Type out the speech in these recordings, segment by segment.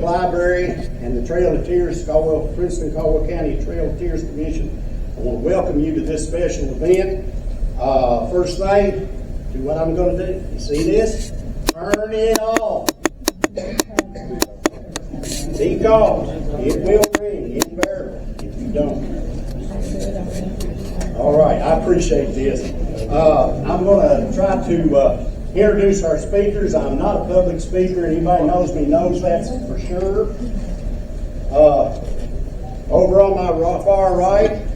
Library and the Trail of Tears, Princeton Caldwell County Trail of Tears Commission. I want to welcome you to this special event. First thing, do what I'm going to do. You see this? Turn it off. Because it will ring invariably if you don't. All right, I appreciate this. I'm going to try to introduce our speakers. I'm not a public speaker. Anybody knows me knows that's for sure. Over on my far right,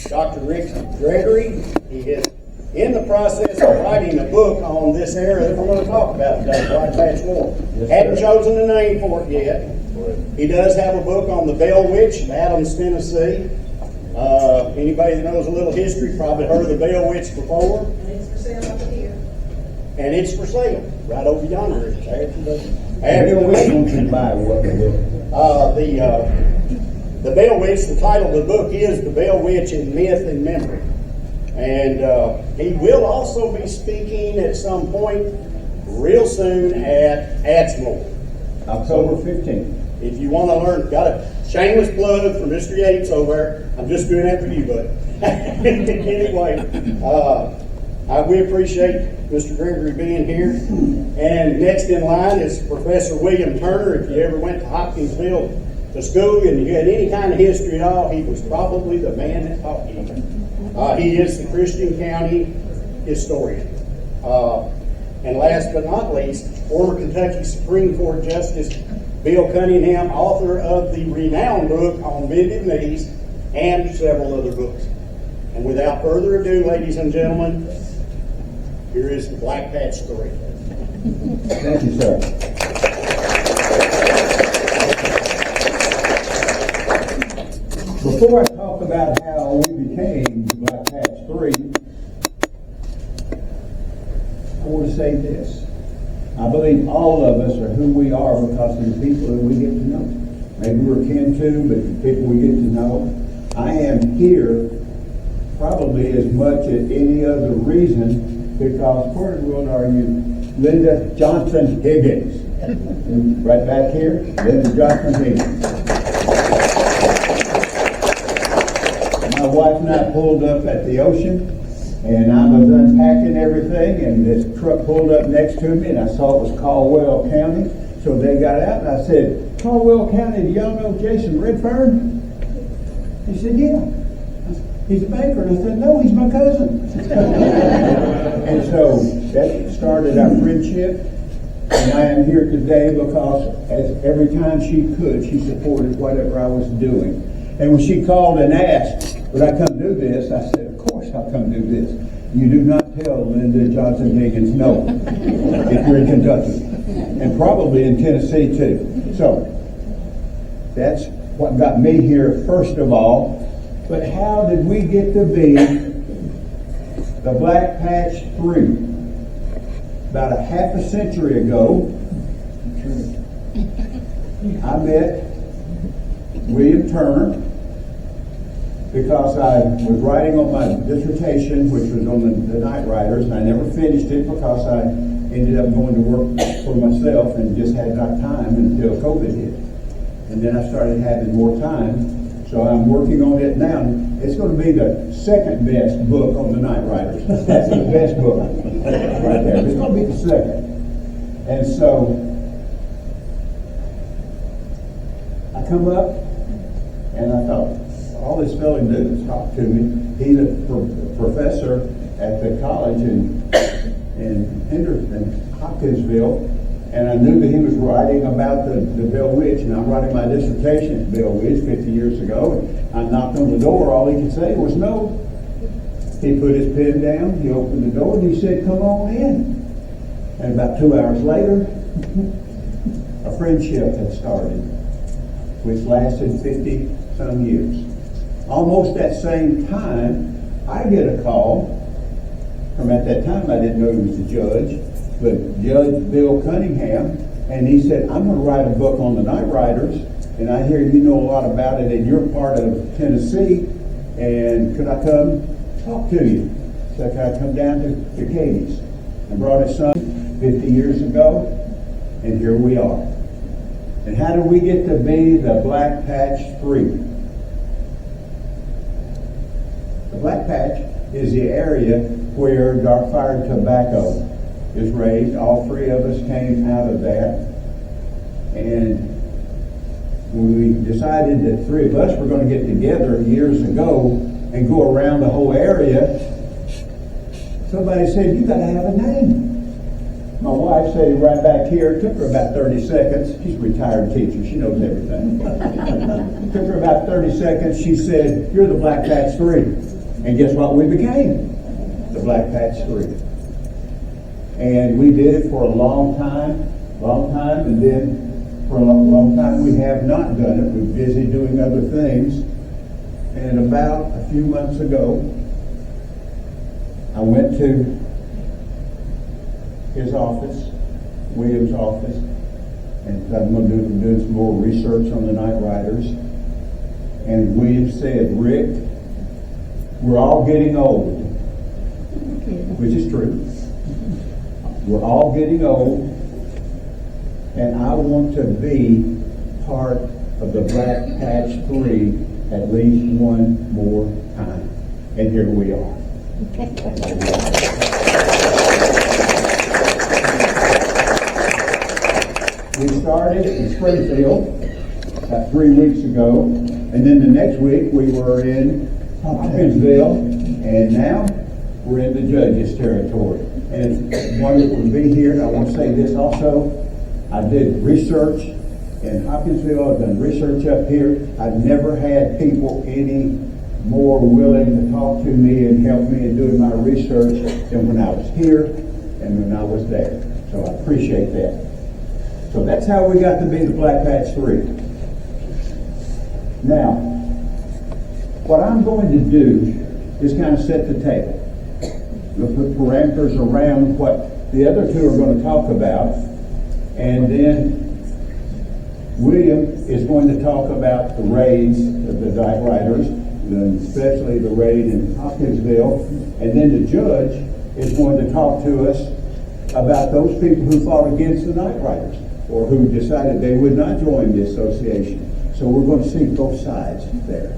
Dr. Gregory. He is in the process of writing a book on this area that we're going to talk about today, Black Patch War. Hadn't chosen a name for it yet. He does have a book on the Bell Witch of Adams, Tennessee. Anybody that knows a little history probably heard of the Bell Witch before. And it's for sale over here. And it's for sale right over yonder. The Bell Witch, the title of the book is The Bell Witch in Myth and Memory. And he will also be speaking at some point real soon at Adsmore. October 15th. If you want to learn, got a shameless plug for Mr. Yates over there. I'm just doing that for you, bud. Anyway, we appreciate Mr. Gregory being here. And next in line is Professor William Turner. If you ever went to Hopkinsville to school and you had any kind of history at all, he was probably the man that taught you. He is the Christian County historian. And last but not least, former Kentucky Supreme Court Justice Bill Cunningham, author of the renowned book on bended knees and several other books. And without further ado, ladies and gentlemen, here is the Black Patch story. Thank you, sir. Before I talk about how we became Black Patch 3, I want to say this. I believe all of us are who we are because of the people that we get to know. Maybe we're kin to, but the people we get to know. I am here probably as much as any other reason because where in the world are you? Linda Johnson Higgins. Right back here, Linda Johnson Higgins. My wife and I pulled up at the ocean. And I was unpacking everything, and this truck pulled up next to me, and I saw it was Caldwell County. So they got out, and I said, Caldwell County, do y'all know Jason Redfern? He said, yeah. He's a banker. And I said, no, he's my cousin. And so that started our friendship. And I am here today because every time she could, she supported whatever I was doing. And when she called and asked, would I come do this? I said, of course I'll come do this. You do not tell Linda Johnson Higgins no if you're in Kentucky. And probably in Tennessee too. So that's what got me here first of all. But how did we get to be the Black Patch 3? About a half a century ago, I met William Turner because I was writing on my dissertation, which was on the Night Riders, and I never finished it because I ended up going to work for myself and just had not time until COVID hit. And then I started having more time, so I'm working on it now. It's going to be the second best book on the Night Riders. That's the best book right there. It's going to be the second. And so I come up and I thought, all this fellow can do is talk to me. He's a professor at the college in Hopkinsville, and I knew that he was writing about the Bell Witch, and I'm writing my dissertation at Bell Witch 50 years ago, and I knocked on the door. All he could say was no. He put his pen down, he opened the door, and he said, come on in. And about 2 hours later, a friendship had started, which lasted 50-some years. Almost that same time, I get a call from, at that time I didn't know he was a judge, but Judge Bill Cunningham, and he said, I'm going to write a book on the Night Riders, and I hear you know a lot about it, and you're part of Tennessee, and could I come talk to you? So could I come down to Katie's? I brought his son 50 years ago, and here we are. And how did we get to be the Black Patch 3? The Black Patch is the area where dark fired tobacco is raised. All three of us came out of that. And when we decided that three of us were going to get together years ago and go around the whole area, somebody said, you got to have a name. My wife said right back here, it took her about 30 seconds. She's a retired teacher, she knows everything. It took her about 30 seconds. She said, you're the Black Patch 3. And guess what we became? The Black Patch 3. And we did it for a long time, and then for a long time we have not done it. We're busy doing other things. And about a few months ago, I went to his office, William's office, and I'm going to do doing some more research on the Night Riders. And William said, Rick, we're all getting old, which is true. We're all getting old, and I want to be part of the Black Patch 3 at least one more time. And here we are. We started in Springfield about 3 weeks ago, and then the next week we were in Hopkinsville, and now we're in the Judges territory. And it's wonderful to be here. And I want to say this also. I did research in Hopkinsville. I've done research up here. I've never had people any more willing to talk to me and help me in doing my research than when I was here and when I was there. So I appreciate that. So that's how we got to be the Black Patch 3. Now, what I'm going to do is kind of set the table. We'll put parameters around what the other two are going to talk about, and then William is going to talk about the raids of the Night Riders, especially the raid in Hopkinsville, and then the judge is going to talk to us about those people who fought against the Night Riders or who decided they would not join the association. So we're going to see both sides there.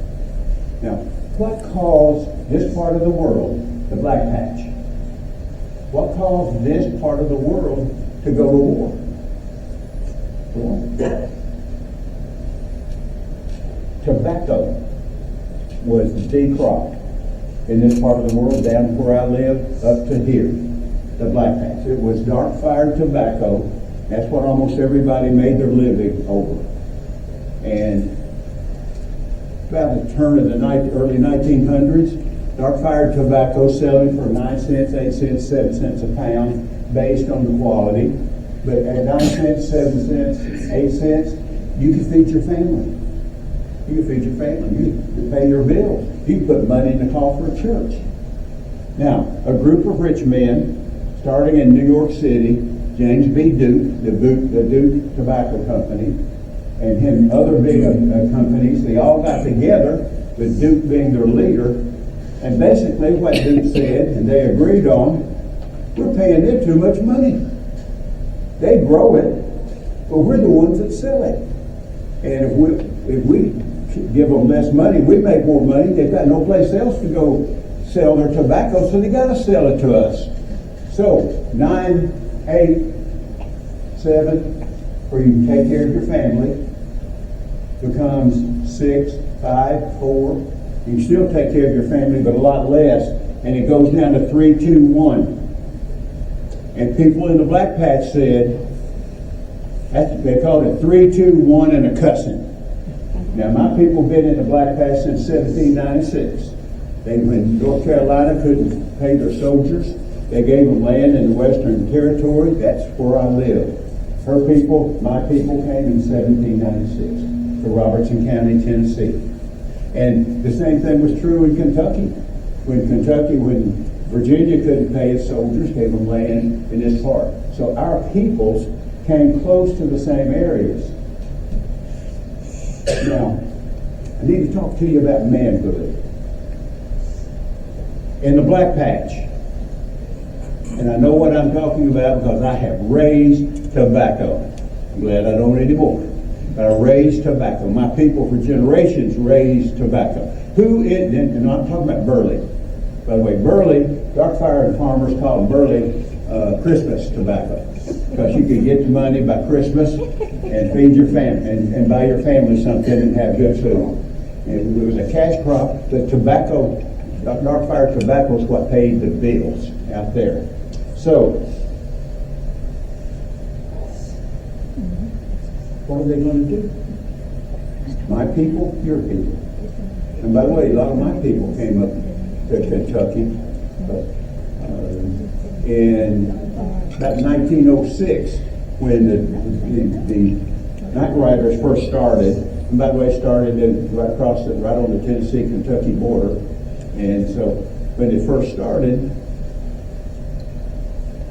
Now, what caused this part of the world, the Black Patch? What caused this part of the world to go to war? Go on. Tobacco was the crop in this part of the world, down where I live, up to here, the Black Patch. It was dark-fired tobacco. That's what almost everybody made their living over. And about the turn of the early 1900s, dark-fired tobacco selling for 9 cents, 8 cents, 7 cents a pound based on the quality. But at 9 cents, 7 cents, 8 cents, you can feed your family. You can feed your family. You can pay your bills. You can put money in the coffer of church. Now, a group of rich men, starting in New York City, James B. Duke, the Duke Tobacco Company, and him, other big companies, they all got together, with Duke being their leader, and basically what Duke said, and they agreed on, we're paying them too much money. They grow it, but we're the ones that sell it. And if we give them less money, we make more money. They've got no place else to go sell their tobacco, so they got to sell it to us. So 9, 8, 7, where you can take care of your family, becomes 6, 5, 4. You can still take care of your family, but a lot less, and it goes down to 3, 2, 1. And people in the Black Patch said, they called it 3, 2, 1 and a cussing. Now, my people been in the Black Patch since 1796. When North Carolina couldn't pay their soldiers, they gave them land in the Western Territory. That's where I live. Her people, my people, came in 1796 to Robertson County, Tennessee. And the same thing was true in Kentucky. When Virginia couldn't pay its soldiers, gave them land in this part. So our peoples came close to the same areas. Now, I need to talk to you about manhood. In the Black Patch, and I know what I'm talking about because I have raised tobacco. I'm glad I don't anymore. but I raised tobacco. My people for generations raised tobacco. And I'm talking about Burley. By the way, Burley, dark fire farmers call Burley Christmas tobacco, because you could get the money by Christmas and feed your family and buy your family something and have good food. And it was a cash crop. The tobacco, dark fire tobacco, is what paid the bills out there. So, what are they going to do? My people, your people. And by the way, a lot of my people came up to Kentucky in about 1906, when the Night Riders first started. And by the way, started right on the Tennessee-Kentucky border. And so when it first started,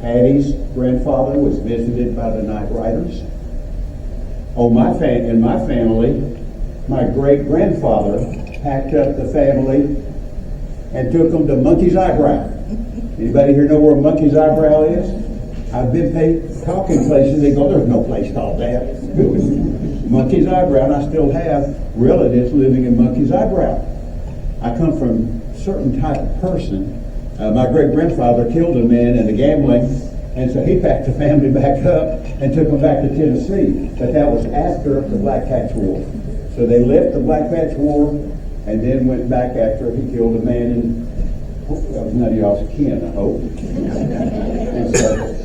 Patty's grandfather was visited by the Night Riders. In my family, my great-grandfather packed up the family and took them to Monkey's Eyebrow. Anybody here know where Monkey's Eyebrow is? I've been talking places, they go, there's no place called that. Monkey's Eyebrow, and I still have relatives living in Monkey's Eyebrow. I come from a certain type of person. My great-grandfather killed a man in the gambling, and so he packed the family back up and took them back to Tennessee. But that was after the Black Patch War. So they left the Black Patch War and then went back after he killed a man in, that was none of y'all's kin, I hope. And so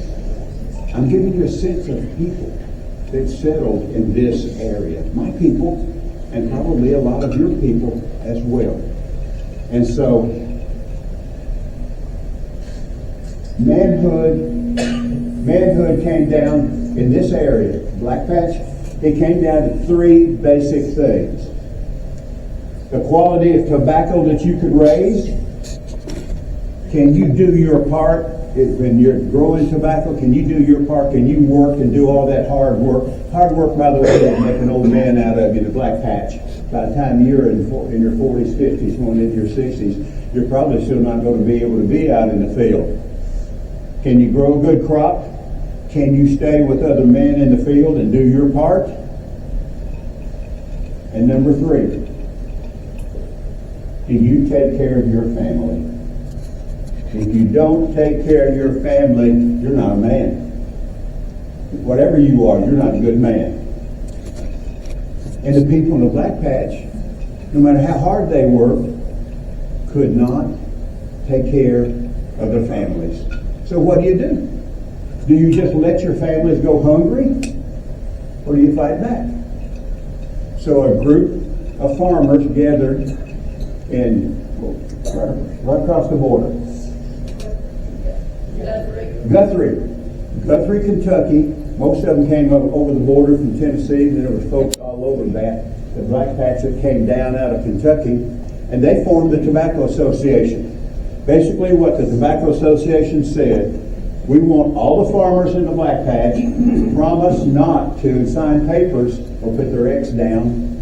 I'm giving you a sense of people that settled in this area. My people, and probably a lot of your people as well. And so manhood came down in this area, Black Patch. It came down to three basic things. The quality of tobacco that you could raise. Can you do your part when you're growing tobacco? Can you do your part? Can you work and do all that hard work? Hard work, by the way, will make an old man out of you, the Black Patch. By the time you're in your 40s, 50s, going into your 60s, you're probably still not going to be able to be out in the field. Can you grow a good crop? Can you stay with other men in the field and do your part? And number three, do you take care of your family? If you don't take care of your family, you're not a man. Whatever you are, you're not a good man. And the people in the Black Patch, no matter how hard they worked, could not take care of their families. So what do? Do you just let your families go hungry? Or do you fight back? So a group of farmers gathered in right across the border. Guthrie, Kentucky. Most of them came over the border from Tennessee, and there was folks all over that. The Black Patch that came down out of Kentucky, and they formed the Tobacco Association. Basically what the Tobacco Association said, we want all the farmers in the Black Patch to promise not to sign papers or put their X down,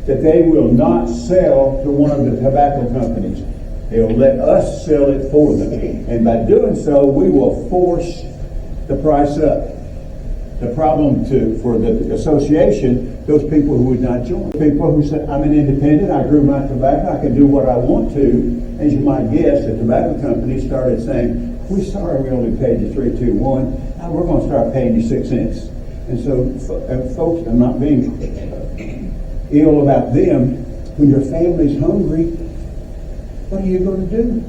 that they will not sell to one of the tobacco companies. They will let us sell it for them. And by doing so, we will force the price up. The problem for the association, those people who would not join. People who said, I'm an independent, I grew my tobacco, I can do what I want to. As you might guess, the tobacco companies started saying, we're sorry we only paid you 321. Now we're going to start paying you 6 cents. And so, folks, I'm not being ill about them. When your family's hungry, what are you going to do?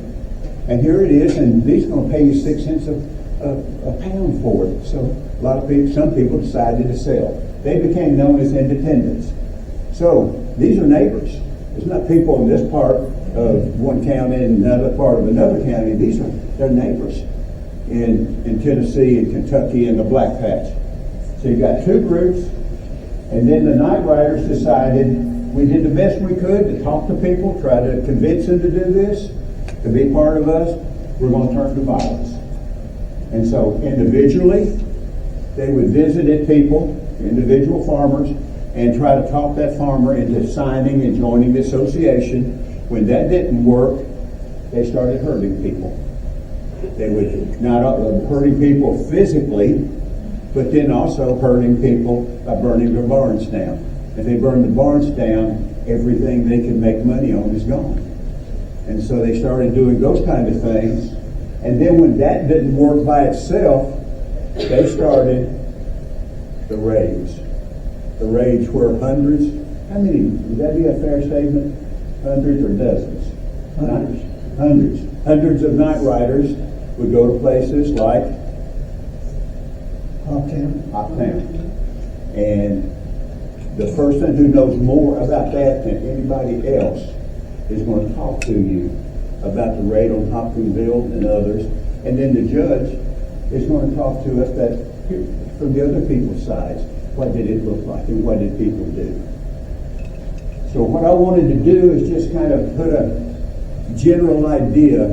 And here it is, and these are going to pay you 6 cents a pound for it. So a lot of people, some people decided to sell. They became known as independents. So these are neighbors. It's not people in this part of one county and another part of another county. They're neighbors in Tennessee and Kentucky and the Black Patch. So you got two groups, and then the Night Riders decided we did the best we could to talk to people, try to convince them to do this, to be part of us. We're going to turn to violence. And so individually, they would visit people, individual farmers, and try to talk that farmer into signing and joining the association. When that didn't work, they started hurting people. They would not hurting people physically, but then also hurting people by burning their barns down. If they burn the barns down, everything they can make money on is gone. And so they started doing those kind of things. And then when that didn't work by itself, they started the raids. The raids were hundreds. How many? Would that be a fair statement? Hundreds or dozens? Hundreds. Hundreds of night riders would go to places like Hoptown. And the person who knows more about that than anybody else is going to talk to you about the raid on Hopkinsville and others. And then the judge is going to talk to us from the other people's sides. What did it look like and what did people do? So what I wanted to do is just kind of put a general idea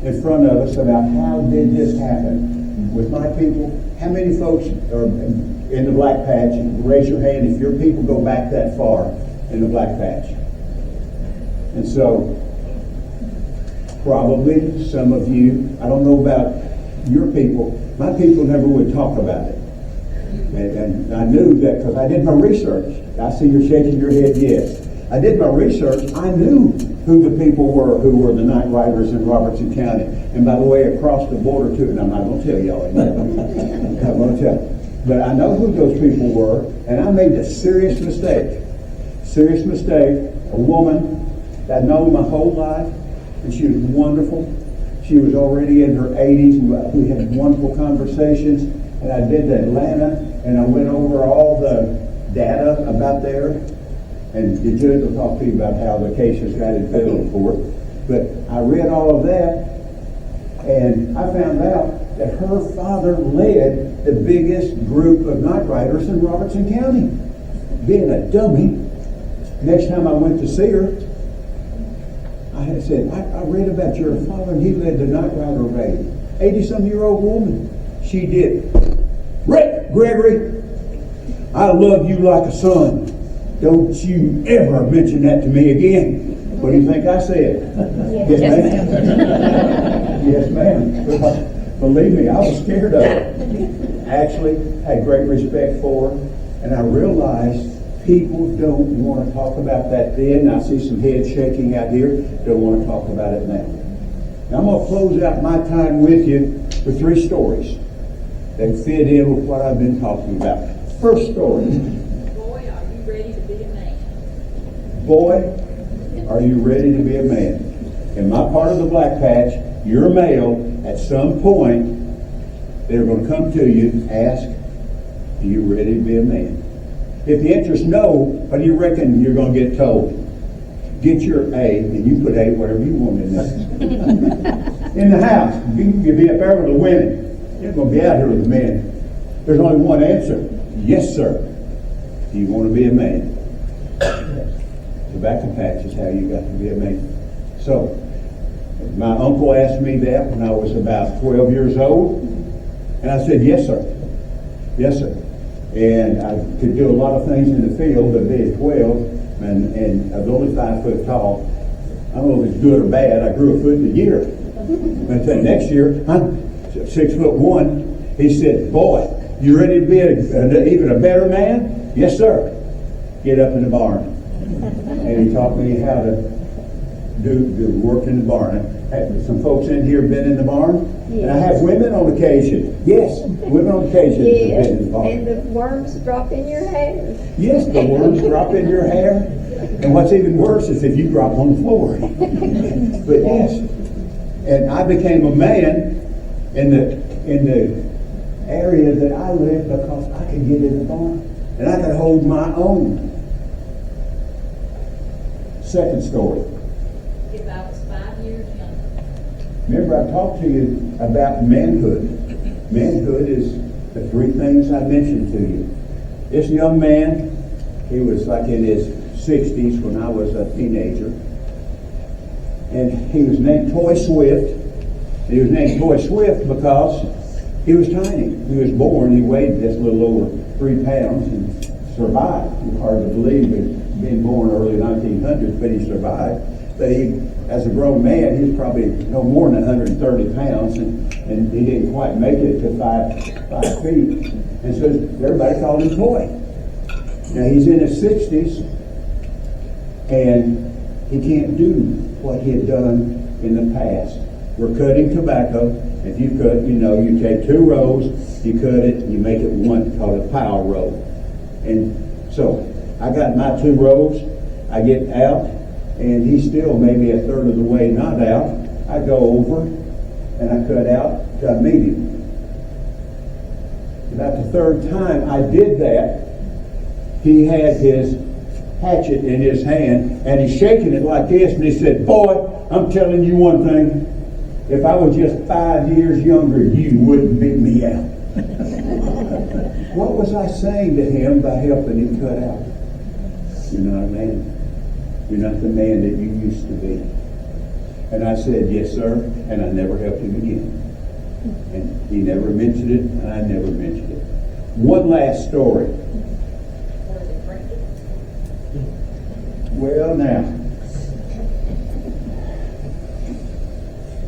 in front of us about how did this happen with my people. How many folks are in the black patch? Raise your hand if your people go back that far in the black patch. And so probably some of you, I don't know about your people, my people never would talk about it. And I knew that because I did my research. I see you're shaking your head, yes. I did my research. I knew who the people were who were the night riders in Robertson County. And by the way, across the border too, and I'm not going to tell y'all. I'm not going to tell. But I know who those people were, and I made a serious mistake. Serious mistake. A woman that I'd known my whole life, and she was wonderful. She was already in her 80s. We had wonderful conversations. And I'd been to Atlanta, and I went over all the data about there. And the judge will talk to you about how the cases got in federal court. But I read all of that, and I found out that her father led the biggest group of night riders in Robertson County. Being a dummy, next time I went to see her, I had said, I read about your father, and he led the night rider raid. 80-some-year-old woman. She did. Gregory, I love you like a son. Don't you ever mention that to me again. What do you think I said? Yes, ma'am. Yes, ma'am. Believe me, I was scared of it. Actually, had great respect for her, and I realized people don't want to talk about that then. I see some heads shaking out here. Don't want to talk about it now. Now I'm going to close out my time with you with 3 stories that fit in with what I've been talking about. First story. Boy, are you ready to be a man? Boy, are you ready to be a man? In my part of the black patch, you're a male. At some point, they're going to come to you and ask, are you ready to be a man? If the answer is no, what do you reckon you're going to get told? Get your A, and you put A whatever you want in there. In the house, you'll be up there with the women. You're going to be out here with the men. There's only one answer. Yes, sir. Do you want to be a man? Tobacco patch is how you got to be a man. So, my uncle asked me that when I was about 12 years old. And I said, yes, sir. Yes, sir. And I could do a lot of things in the field, but being 12, and I was only 5 foot tall. I don't know if it's good or bad. I grew a foot in a year. Until next year, I'm 6'1". He said, boy, you ready to be even a better man? Yes, sir. Get up in the barn. And he taught me how to do work in the barn. Some folks in here been in the barn? Yes. And I have women on occasion. Yes, women on occasion have been in the barn. And the worms drop in your hair. Yes, the worms drop in your hair. And what's even worse is if you drop on the floor. But yes, and I became a man in the area that I lived because I could get in the barn and I could hold my own. Second story. If I was 5 years younger. Remember, I talked to you about manhood. Manhood is the 3 things I mentioned to you. This young man, he was like in his 60s when I was a teenager. And he was named Toy Swift. He was named Toy Swift because he was tiny. He was born, he weighed just a little over 3 pounds and survived. It's hard to believe it being born early 1900s, but he survived. But he as a grown man, he's probably no more than 130 pounds, and he didn't quite make it to 5 feet. And so everybody called him Boy. Now he's in his 60s, and he can't do what he had done in the past. We're cutting tobacco. If you cut, you take 2 rows, you cut it, you make it one, called a pile row. And so I got my 2 rows, I get out, and he's still maybe a third of the way not out. I go over and I cut out till I meet him. About the 3rd time I did that, he had his hatchet in his hand, and he's shaking it like this, and he said, "Boy, I'm telling you one thing. If I was just 5 years younger, you wouldn't beat me out." What was I saying to him by helping him cut out? You're not a man. You're not the man that you used to be. And I said, "Yes, sir," and I never helped him again. And he never mentioned it, and I never mentioned it. One last story. Well, now,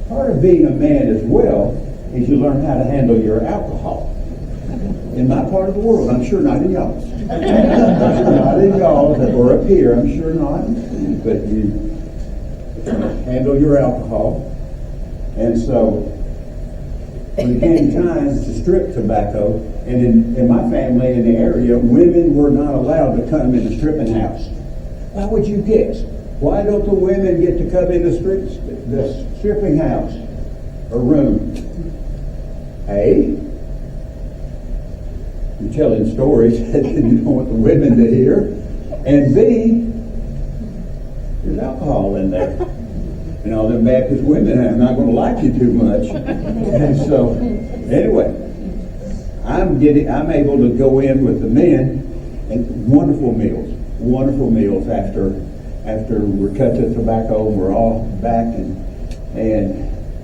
part of being a man as well is you learn how to handle your alcohol. In my part of the world, I'm sure not in y'all's. I'm sure not in y'all's or up here, I'm sure not. But you handle your alcohol. And so, when it came time to strip tobacco, and in my family in the area, women were not allowed to come in the stripping house. How would you guess? Why don't the women get to come in the stripping house or room? A, you're telling stories that you don't want the women to hear. And B, there's alcohol in there. And all them Baptist women are not going to like you too much. And so, anyway, I'm able to go in with the men, and wonderful meals after we're cut the tobacco and we're all back, and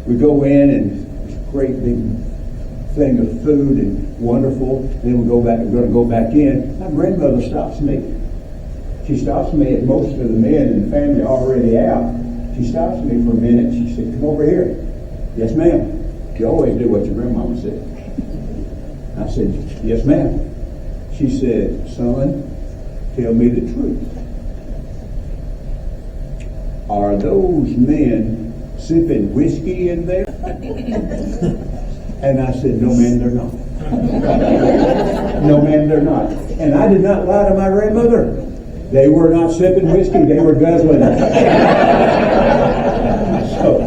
we go in, and it's a great big thing of food and wonderful. Then we're going to go back in. My grandmother stops me. She stops me, and most of the men in the family are already out. She stops me for a minute. She said, "Come over here." "Yes, ma'am." You always do what your grandmama said. I said, "Yes, ma'am." She said, "Son, tell me the truth. Are those men sipping whiskey in there?" And I said, "No, ma'am, they're not." "No, ma'am, they're not." And I did not lie to my grandmother. They were not sipping whiskey, they were guzzling it. So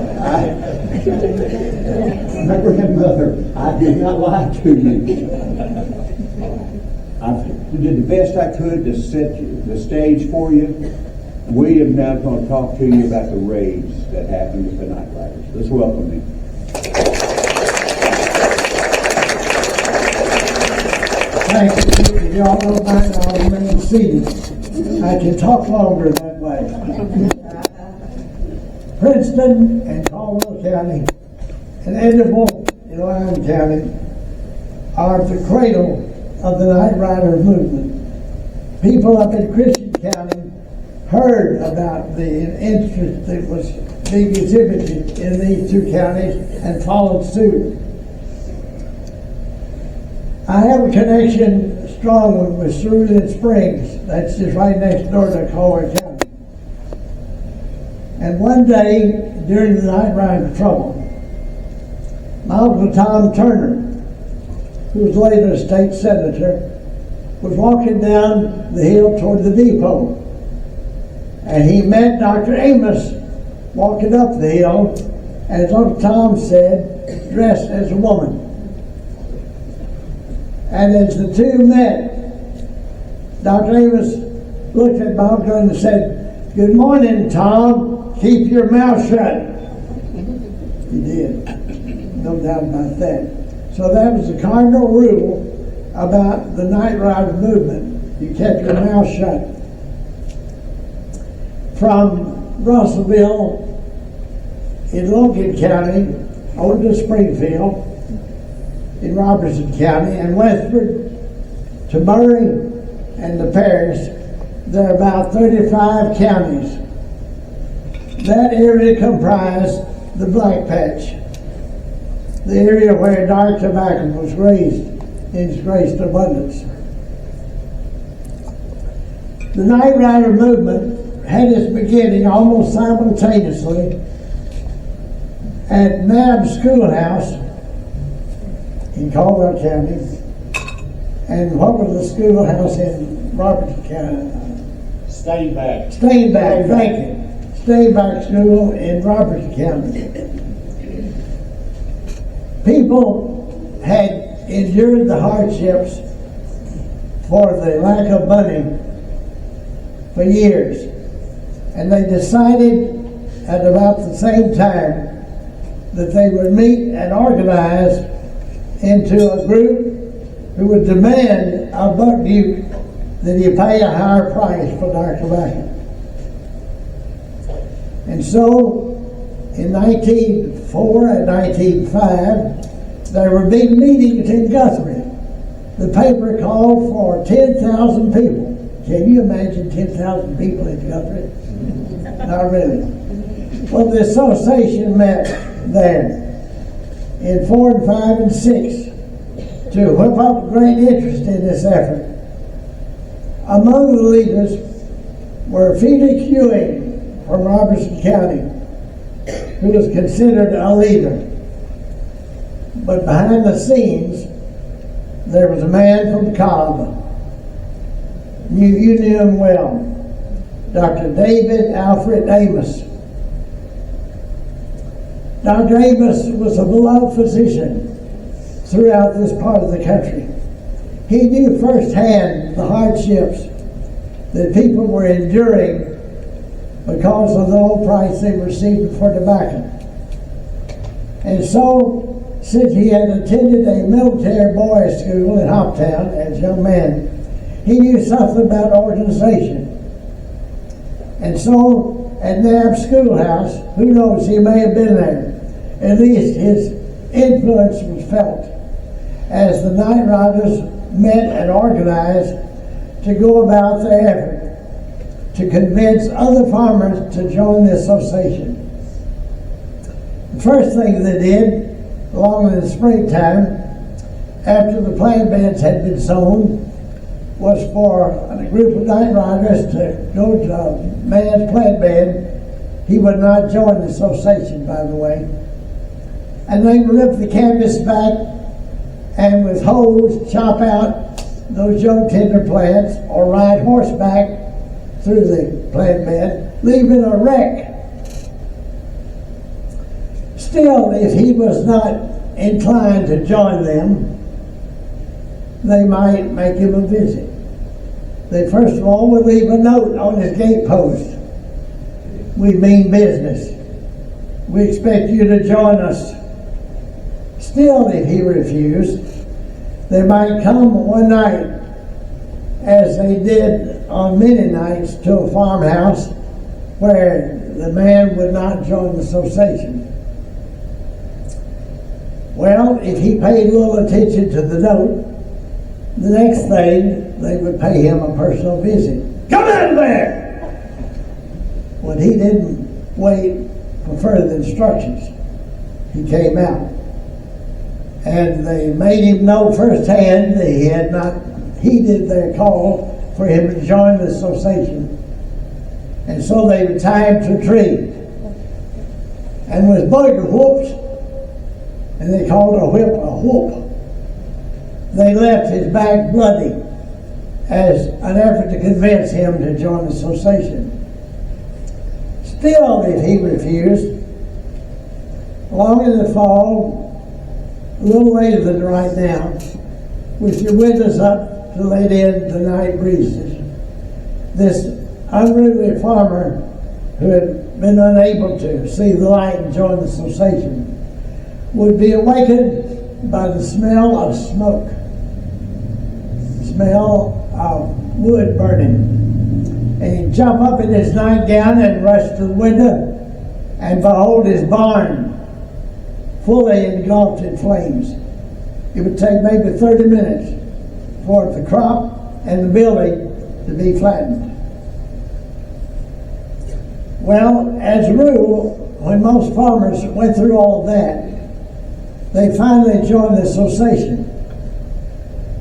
my grandmother, I did not lie to you. I did the best I could to set the stage for you. William now is going to talk to you about the raids that happened with the Night Riders. Let's welcome him. Thank you. Y'all don't mind, I'll remain seated. I can talk longer that way. Princeton and Caldwell County and Edinburgh in Lyon County are the cradle of the Night Rider movement. People up in Christian County heard about the interest that was being exhibited in these 2 counties and followed suit. I have a connection, a strong one, with Cerulean Springs. That's just right next door to Caldwell County. And one day, during the Night Rider trouble, my Uncle Tom Turner, who was later a state senator, was walking down the hill toward the depot. And he met Dr. Amos walking up the hill, and as Uncle Tom said, dressed as a woman. And as the 2 met, Dr. Amos looked at my uncle and said, "Good morning, Tom. Keep your mouth shut." He did. No doubt about that. So that was the cardinal rule about the Night Rider movement. You kept your mouth shut. From Russellville in Logan County over to Springfield in Robertson County and westward to Murray and to Paris, there are about 35 counties. That area comprised the Black Patch, the area where dark tobacco was raised in its greatest abundance. The Night Rider movement had its beginning almost simultaneously at Nabb Schoolhouse in Caldwell County, and what was the schoolhouse in Robertson County? Steinbach. Steinbach, thank you. Steinbach School in Robertson County. People had endured the hardships for the lack of money for years, and they decided at about the same time that they would meet and organize into a group who would demand of Buck Duke that he pay a higher price for dark tobacco. And so, in 1904 and 1905, there were big meetings in Guthrie. The paper called for 10,000 people. Can you imagine 10,000 people in Guthrie? Not really. Well, the association met there in 4 and 5 and 6 to whip up great interest in this effort. Among the leaders were Felix Ewing from Robertson County, who was considered a leader. But behind the scenes, there was a man from Cobb. You knew him well, Dr. David Alfred Amos. Dr. Amos was a beloved physician throughout this part of the country. He knew firsthand the hardships that people were enduring because of the low price they were receiving for tobacco. And so, since he had attended a military boys' school in Hoptown as a young man, he knew something about organization. And so, at Nabb Schoolhouse, who knows, he may have been there. At least his influence was felt as the Night Riders met and organized to go about their effort to convince other farmers to join the association. The first thing they did, along in the springtime, after the plant beds had been sown, was for a group of night riders to go to a man's plant bed. He would not join the association, by the way. And they would rip the canvas back and with hoes chop out those young tender plants or ride horseback through the plant bed, leaving a wreck. Still, if he was not inclined to join them, they might make him a visit. They first of all would leave a note on his gate post. We mean business. We expect you to join us. Still, if he refused, they might come one night, as they did on many nights, to a farmhouse where the man would not join the association. Well, if he paid little attention to the note, the next thing, they would pay him a personal visit. Come out of there! When he didn't wait for further instructions, he came out. And they made him know firsthand that he had not heeded their call for him to join the association. And so they would tie him to a tree. And with bugger whoops, and they called a whip a whoop, they left his back bloody as an effort to convince him to join the association. Still, if he refused, long in the fall, a little later than right now, with your windows up to let in the night breezes, this unruly farmer who had been unable to see the light and join the association would be awakened by the smell of smoke, smell of wood burning. And he'd jump up in his nightgown and rush to the window and behold his barn fully engulfed in flames. It would take maybe 30 minutes for the crop and the building to be flattened. Well, as a rule, when most farmers went through all of that, they finally joined the association.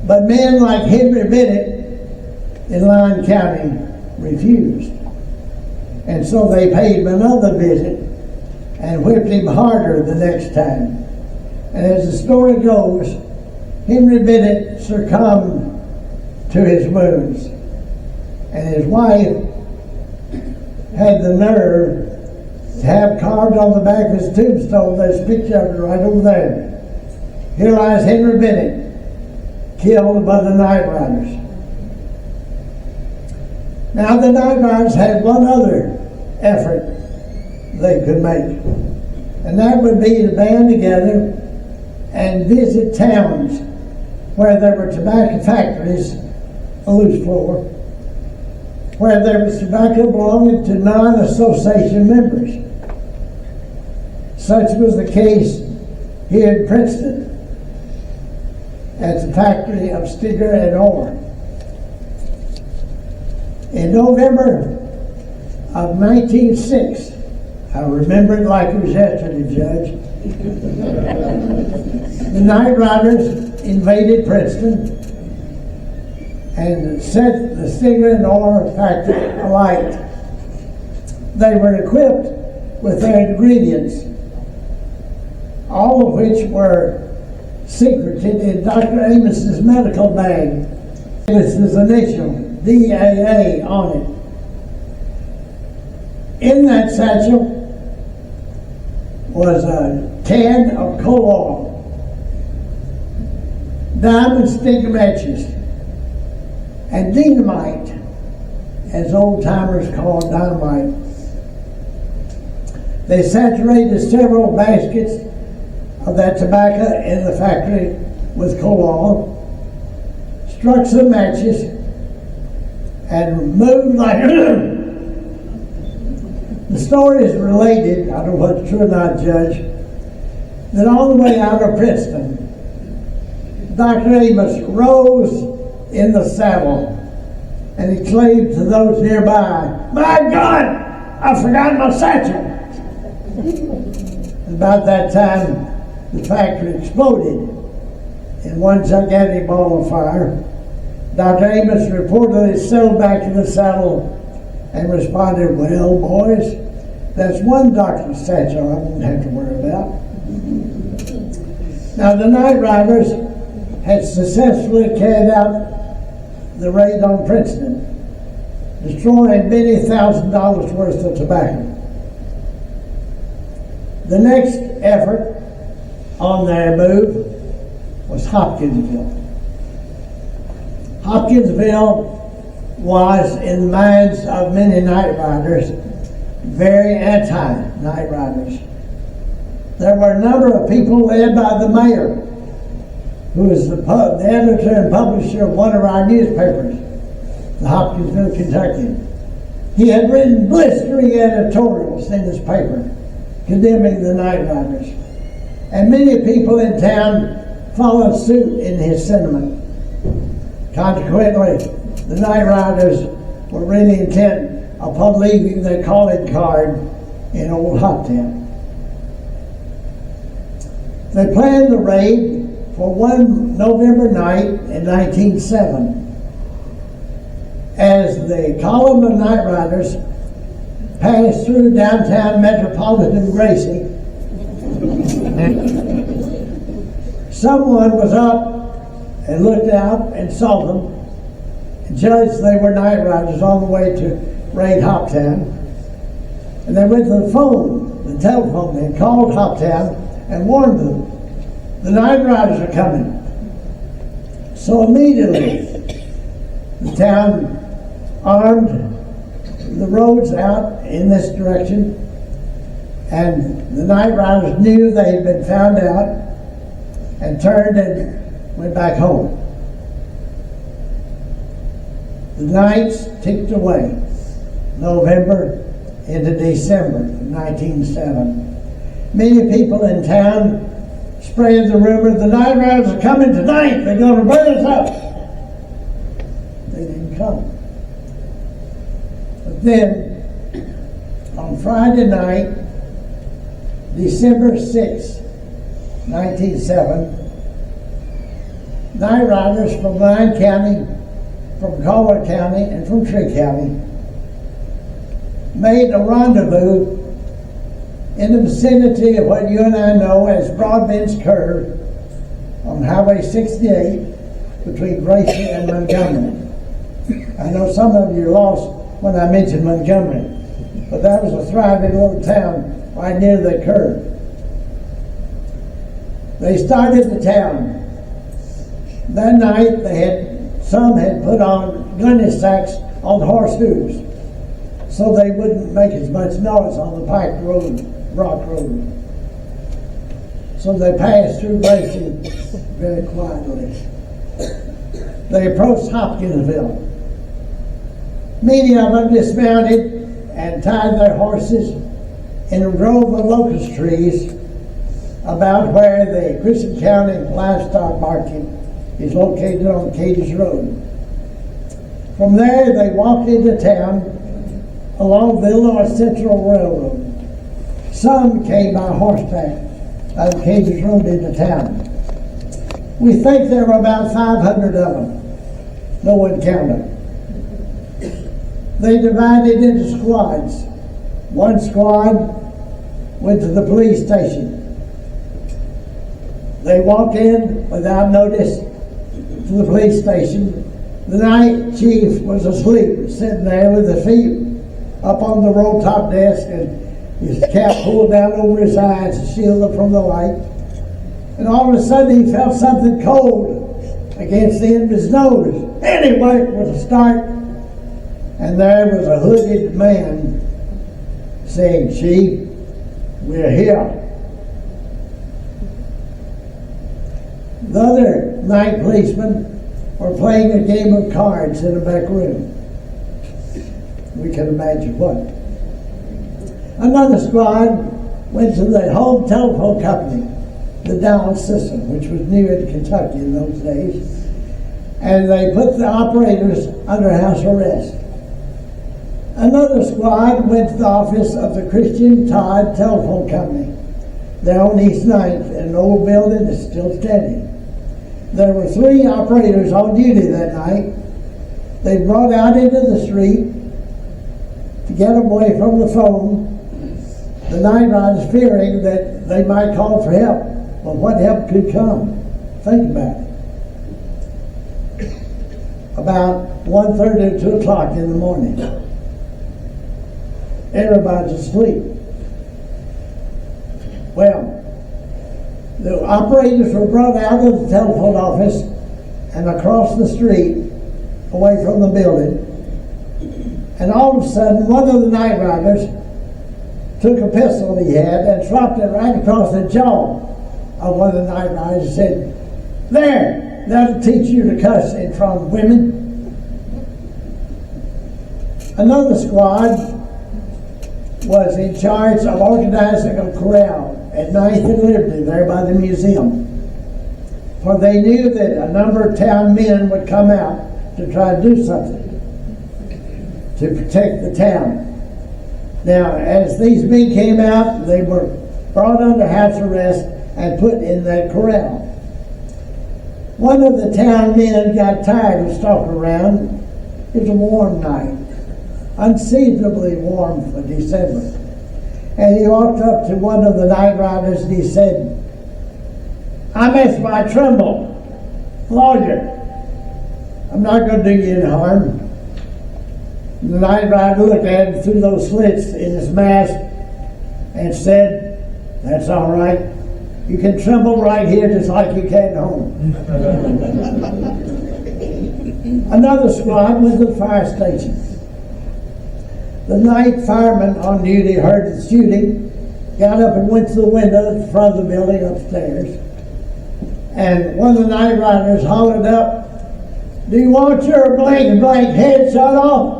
But men like Henry Bennett in Lyon County refused. And so they paid him another visit and whipped him harder the next time. And as the story goes, Henry Bennett succumbed to his wounds. And his wife had the nerve to have carved on the back of his tombstone, there's a picture of it right over there. Here lies Henry Bennett, killed by the Night Riders. Now the Night Riders had one other effort they could make, and that would be to band together and visit towns where there were tobacco factories, a loose floor, where there was tobacco belonging to non-association members. Such was the case here in Princeton at the factory of Stigger and Orr. In November of 1906, I remember it like it was yesterday, Judge, the Night Riders invaded Princeton and set the Stigger and Orr factory alight. They were equipped with their ingredients, all of which were secreted in Dr. Amos's medical bag. Amos's initial, DAA, on it. In that satchel was a can of coal oil, diamond stick matches, and dynamite, as old timers called dynamite. They saturated several baskets of that tobacco in the factory with coal oil, struck some matches, and moved like the story is related, I don't know what's true or not, Judge, that on the way out of Princeton, Dr. Amos rose in the saddle and he claimed to those nearby, "My God, I forgot my satchel." About that time, the factory exploded in one gigantic ball of fire. Dr. Amos reportedly settled back in the saddle and responded, "Well, boys, that's one doctor's satchel I won't have to worry about." Now, the Night Riders had successfully carried out the raid on Princeton, destroying many $1,000s worth of tobacco. The next effort on their move was Hopkinsville. Hopkinsville was, in the minds of many Night Riders, very anti-Night Riders. There were a number of people led by the mayor, who was the editor and publisher of one of our newspapers, the Hopkinsville Kentuckian. He had written blistering editorials in his paper condemning the Night Riders. And many people in town followed suit in his sentiment. Consequently, the Night Riders were really intent upon leaving their calling card in Old Hoptown. They planned the raid for one November night in 1907. As the column of Night Riders passed through downtown metropolitan Gracie, someone was up and looked out and saw them and judged they were Night Riders on the way to raid Hoptown. And they went to the telephone, and called Hoptown and warned them, "The Night Riders are coming." So immediately, the town armed the roads out in this direction, and the Night Riders knew they had been found out and turned and went back home. The nights ticked away, November into December of 1907. Many people in town spread the rumor, "The Night Riders are coming tonight, they're going to burn us up." They didn't come. But then, on Friday night, December 6, 1907, night riders from Lyon County, from Collier County, and from Tree County made a rendezvous in the vicinity of what you and I know as Broadbent's Curve on Highway 68 between Gracie and Montgomery. I know some of you are lost when I mentioned Montgomery, but that was a thriving little town right near the curve. They started the town. That night some had put on gunny sacks on horse hooves so they wouldn't make as much noise on the pike road, rock road. So they passed through Gracie very quietly. They approached Hopkinsville. Many of them dismounted and tied their horses in a grove of locust trees about where the Princeton County Livestock Market is located on Cadiz Road. From there, they walked into town along the Illinois Central Railroad. Some came by horseback on Cadiz Road into town. We think there were about 500 of them. No one counted. They divided into squads. One squad went to the police station. They walked in without notice to the police station. The night chief was asleep, sitting there with his feet up on the roll top desk and his cap pulled down over his eyes to shield him from the light. And all of a sudden he felt something cold against the end of his nose. Anyway, it was a start. And there was a hooded man saying, "Chief, we're here." The other night policemen were playing a game of cards in a back room. We can imagine what. Another squad went to the home telephone company, the dial system, which was new in Kentucky in those days, and they put the operators under house arrest. Another squad went to the office of the Christian Todd Telephone Company. They're on East 9th in an old building that's still standing. There were 3 operators on duty that night. They brought out into the street to get away from the phone. The night riders fearing that they might call for help. But what help could come? Think about it. About 1:30 or 2 o'clock in the morning. Everybody's asleep. Well, the operators were brought out of the telephone office and across the street away from the building. And all of a sudden, one of the night riders took a pistol he had and dropped it right across the jaw of one of the night riders and said, "There, that'll teach you to cuss in front of women." Another squad was in charge of organizing a corral at 9th and Liberty there by the museum. For they knew that a number of town men would come out to try to do something to protect the town. Now, as these men came out, they were brought under house arrest and put in that corral. One of the town men got tired of stalking around. It was a warm night, unseasonably warm for December. And he walked up to one of the night riders and he said, "I miss my Trimble, lawyer. I'm not going to do you any harm." And the night rider looked at him through those slits in his mask and said, "That's all right. You can tremble right here just like you can at home." Another squad went to the fire station. The night fireman on duty heard the shooting, got up and went to the window in front of the building upstairs. And one of the night riders hollered up, "Do you want your blank head shot off?"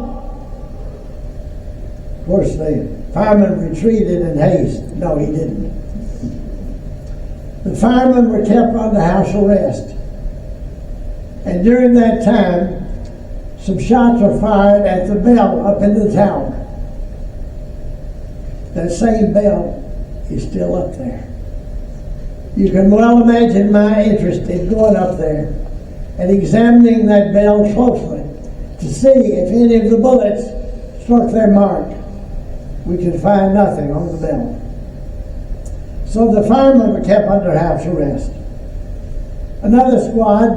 Of course, the fireman retreated in haste. No, he didn't. The firemen were kept under house arrest. And during that time, some shots were fired at the bell up in the tower. that same bell is still up there. You can well imagine my interest in going up there and examining that bell closely to see if any of the bullets struck their mark. We could find nothing on the bell. So the firemen were kept under house arrest. Another squad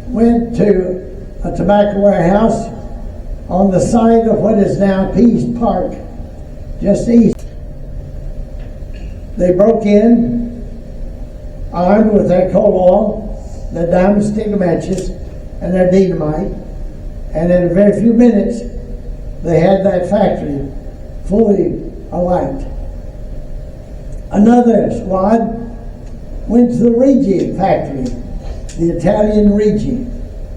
went to a tobacco warehouse on the site of what is now Peace Park, just east. They broke in, armed with their coal oil, their diamond stick matches, and their dynamite, and in a very few minutes they had that factory fully alight. Another squad went to the Rigi factory, the Italian Rigi,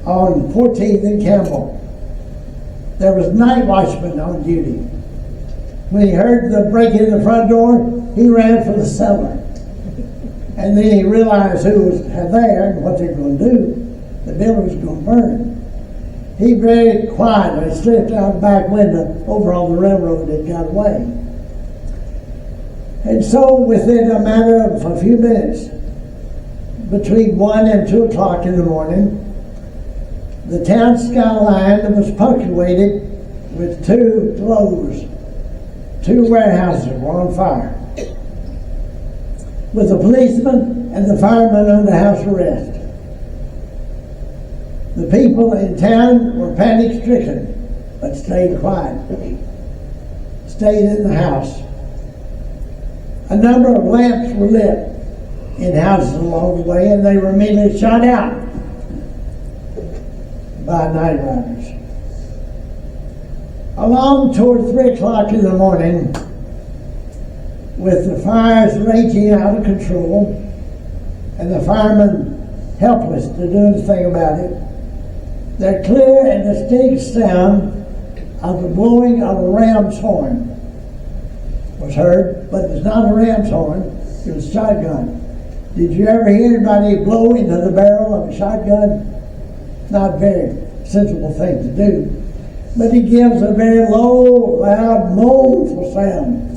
on 14th and Campbell. There was a night watchman on duty. When he heard the break in the front door, he ran for the cellar. And then he realized who was there and what they were going to do. The building was going to burn. He very quietly slipped out the back window over on the railroad and got away. And so within a matter of a few minutes, between 1 and 2 o'clock in the morning, the town skyline was punctuated with 2 closed. 2 warehouses were on fire, with the policeman and the firemen under house arrest. The people in town were panic-stricken, but stayed quiet, stayed in the house. A number of lamps were lit in houses along the way, and they were immediately shot out by night riders. Along toward 3 o'clock in the morning, with the fires raging out of control and the firemen helpless to do anything about it, the clear and distinct sound of the blowing of a ram's horn was heard, but it's not a ram's horn, it was a shotgun. Did you ever hear anybody blow into the barrel of a shotgun? Not a very sensible thing to do. But it gives a very low, loud, mournful sound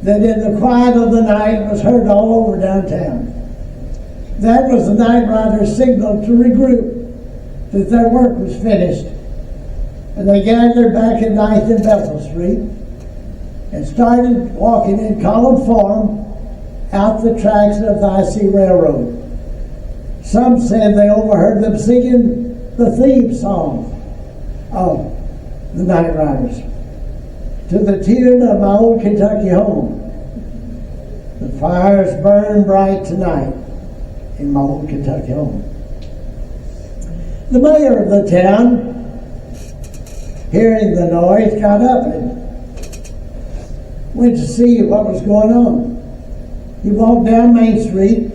that in the quiet of the night was heard all over downtown. That was the night riders' signal to regroup, that their work was finished. And they gathered back at 9th and Bethel Street and started walking in column form out the tracks of the IC Railroad. Some said they overheard them singing the theme song of the night riders, to the tune of My Old Kentucky Home. The fires burn bright tonight in my old Kentucky home. The mayor of the town, hearing the noise, got up and went to see what was going on. He walked down Main Street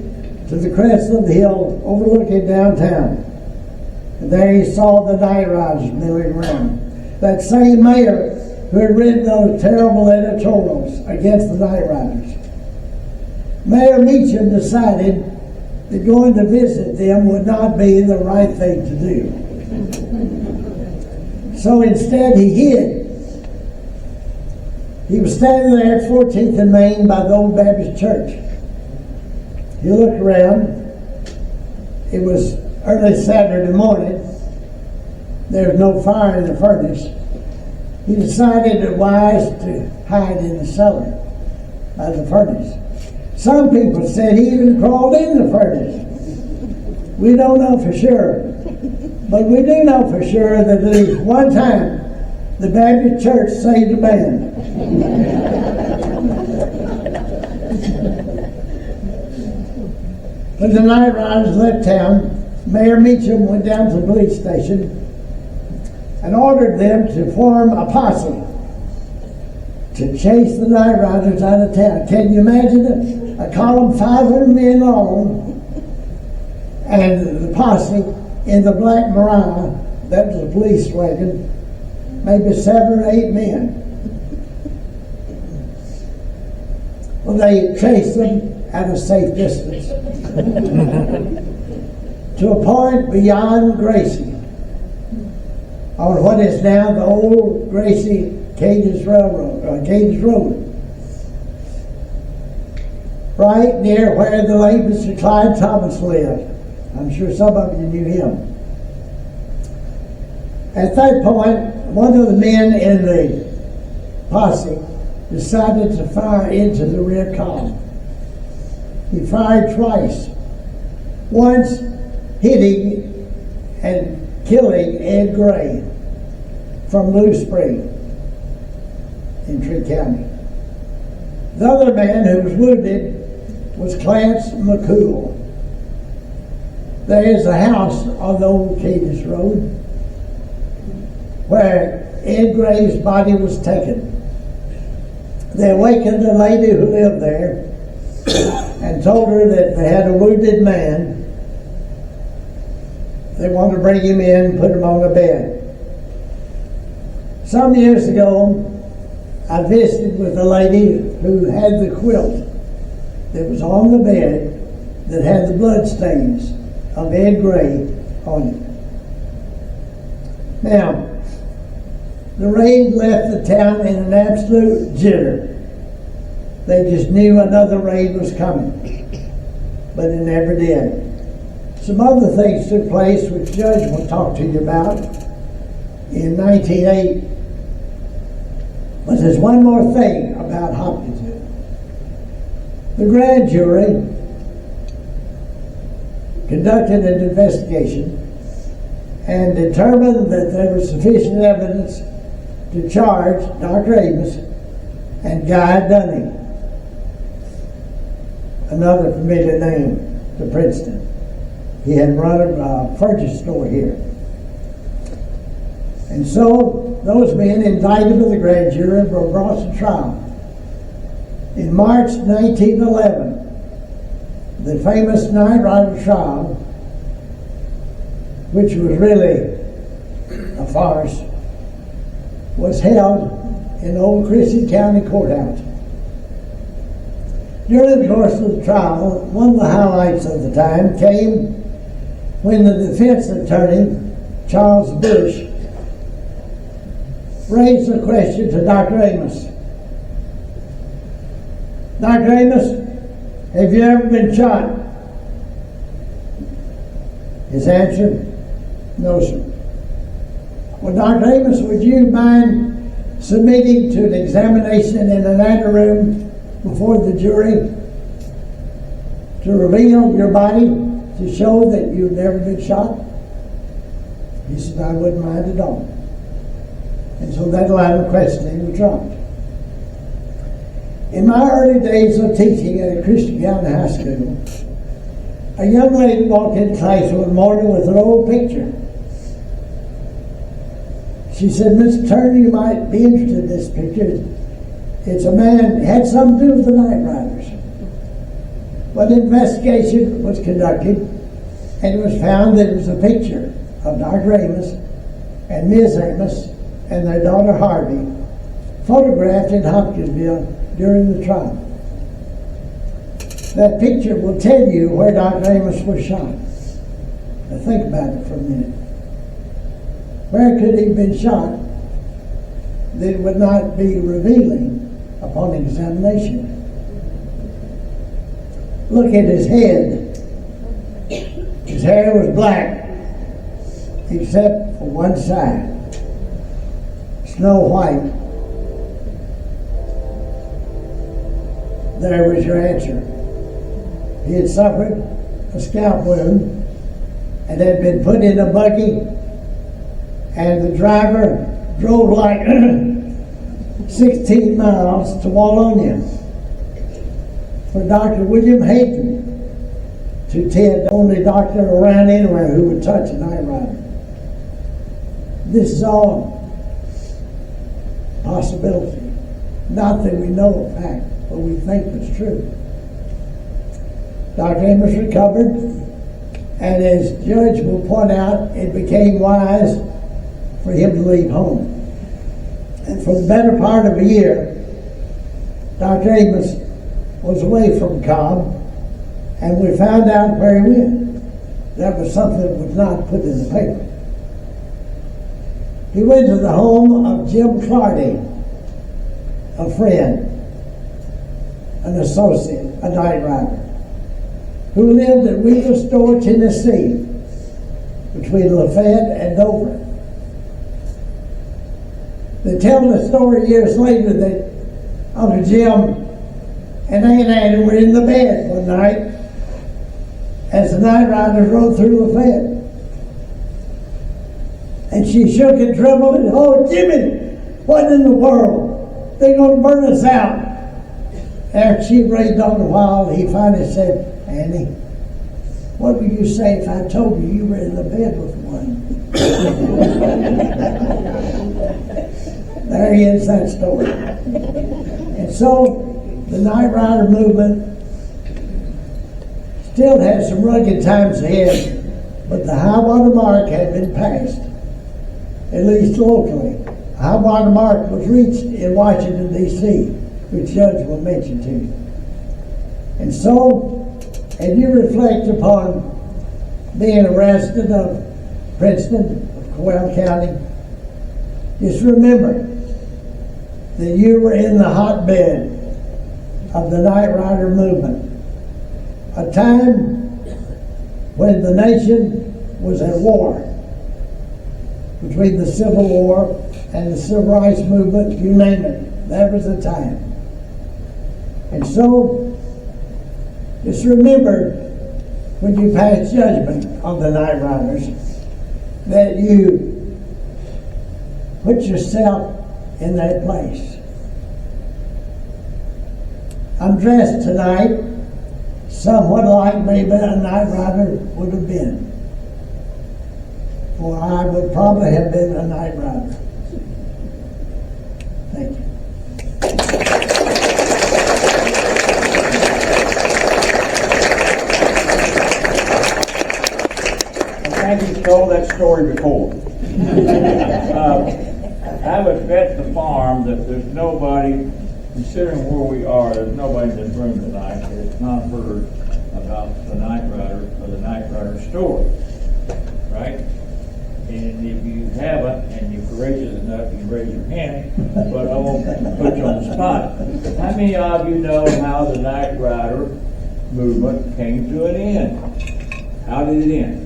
to the crest of the hill overlooking downtown. And there he saw the night riders milling around. That same mayor who had written those terrible editorials against the night riders. Mayor Meacham decided that going to visit them would not be the right thing to do. So instead he hid. He was standing there at 14th and Main by the Old Baptist Church. He looked around. It was early Saturday morning. There was no fire in the furnace. He decided it wise to hide in the cellar by the furnace. Some people said he even crawled in the furnace. We don't know for sure. But we do know for sure that at least one time the Baptist Church saved a man. When the night riders left town, Mayor Meacham went down to the police station and ordered them to form a posse to chase the night riders out of town. Can you imagine it? A column 500 men long, and the posse in the black Mariah, that was a police wagon, maybe 7 or 8 men. Well, they chased them at a safe distance to a point beyond Gracie, on what is now the old Gracie Cadence Road. right near where the late Mr. Clyde Thomas lived. I'm sure some of you knew him. At that point, one of the men in the posse decided to fire into the rear column. He fired twice, once hitting and killing Ed Gray from Blue Spring in Tree County. The other man who was wounded was Clarence McCool. There is a house on the old Cadis Road where Ed Gray's body was taken. They awakened a lady who lived there and told her that they had a wounded man. They wanted to bring him in and put him on a bed. Some years ago, I visited with a lady who had the quilt that was on the bed that had the blood stains of Ed Gray on it. Now, the rain left the town in an absolute jitter. They just knew another raid was coming, but it never did. Some other things took place which Judge will talk to you about in 1908. But there's one more thing about Hopkinsville. The grand jury conducted an investigation and determined that there was sufficient evidence to charge Dr. Amos and Guy Dunning, another familiar name to Princeton. He had run a furniture store here. And so those men indicted by the grand jury were brought to trial. In March 1911, the famous Night Rider trial, which was really a farce, was held in Old Christian County Courthouse. During the course of the trial, one of the highlights of the time came when the defense attorney, Charles Bush, raised a question to Dr. Amos. Dr. Amos, have you ever been shot? His answer, no, sir. Well, Dr. Amos, would you mind submitting to an examination in an anteroom before the jury to reveal your body to show that you've never been shot? He said, I wouldn't mind at all. And so that line of questioning was dropped. In my early days of teaching at a Christian County High School, a young lady walked into class one morning with an old picture. She said, Mr. Turner, you might be interested in this picture. It's a man, it had something to do with the Night Riders. But an investigation was conducted, and it was found that it was a picture of Dr. Amos and Ms. Amos and their daughter Harvey, photographed in Hopkinsville during the trial. That picture will tell you where Dr. Amos was shot. Now think about it for a minute. Where could he have been shot that it would not be revealing upon examination? Look at his head. His hair was black, except for one side. Snow white. There was your answer. He had suffered a scalp wound and had been put in a buggy, and the driver drove like 16 miles to Wallonia for Dr. William Hayden to tend the only doctor around anywhere who would touch a night rider. This is all possibility. Not that we know of fact, but we think it's true. Dr. Amos recovered, and as Judge will point out, it became wise for him to leave home. And for the better part of a year, Dr. Amos was away from Cobb, and we found out where he went. That was something that was not put in the paper. He went to the home of Jim Clardy, a friend, an associate. a night rider who lived at Wheeler Store, Tennessee, between Lafayette and Dover. They tell the story years later that Uncle Jim and Aunt Annie were in the bed one night as the night riders rode through Lafayette. And she shook and trembled and, "Oh, Jimmy, what in the world? They're going to burn us out." After she raged on a while, he finally said, "Annie, what would you say if I told you you were in the bed with one?" There ends that story. And so the Night Rider movement still has some rugged times ahead, but the high water mark had been passed, at least locally. The high water mark was reached in Washington, D.C., which Judge will mention to you. And so, as you reflect upon being a resident of Princeton, of Coon County, just remember that you were in the hotbed of the Night Rider movement, a time when the nation was at war between the Civil War and the Civil Rights Movement, you name it, that was the time. And so, just remember when you pass judgment on the Night Riders that you put yourself in that place. I'm dressed tonight somewhat like maybe a night rider would have been. Or I would probably have been a night rider. Thank you. Frankie's told that story before. I was at the farm that there's nobody, considering where we are, there's nobody in this room tonight that has not heard about the Night Rider or the Night Rider story, right? And if you haven't, and you're courageous enough, you can raise your hand, but I won't put you on the spot. How many of you know how the Night Rider movement came to an end? How did it end?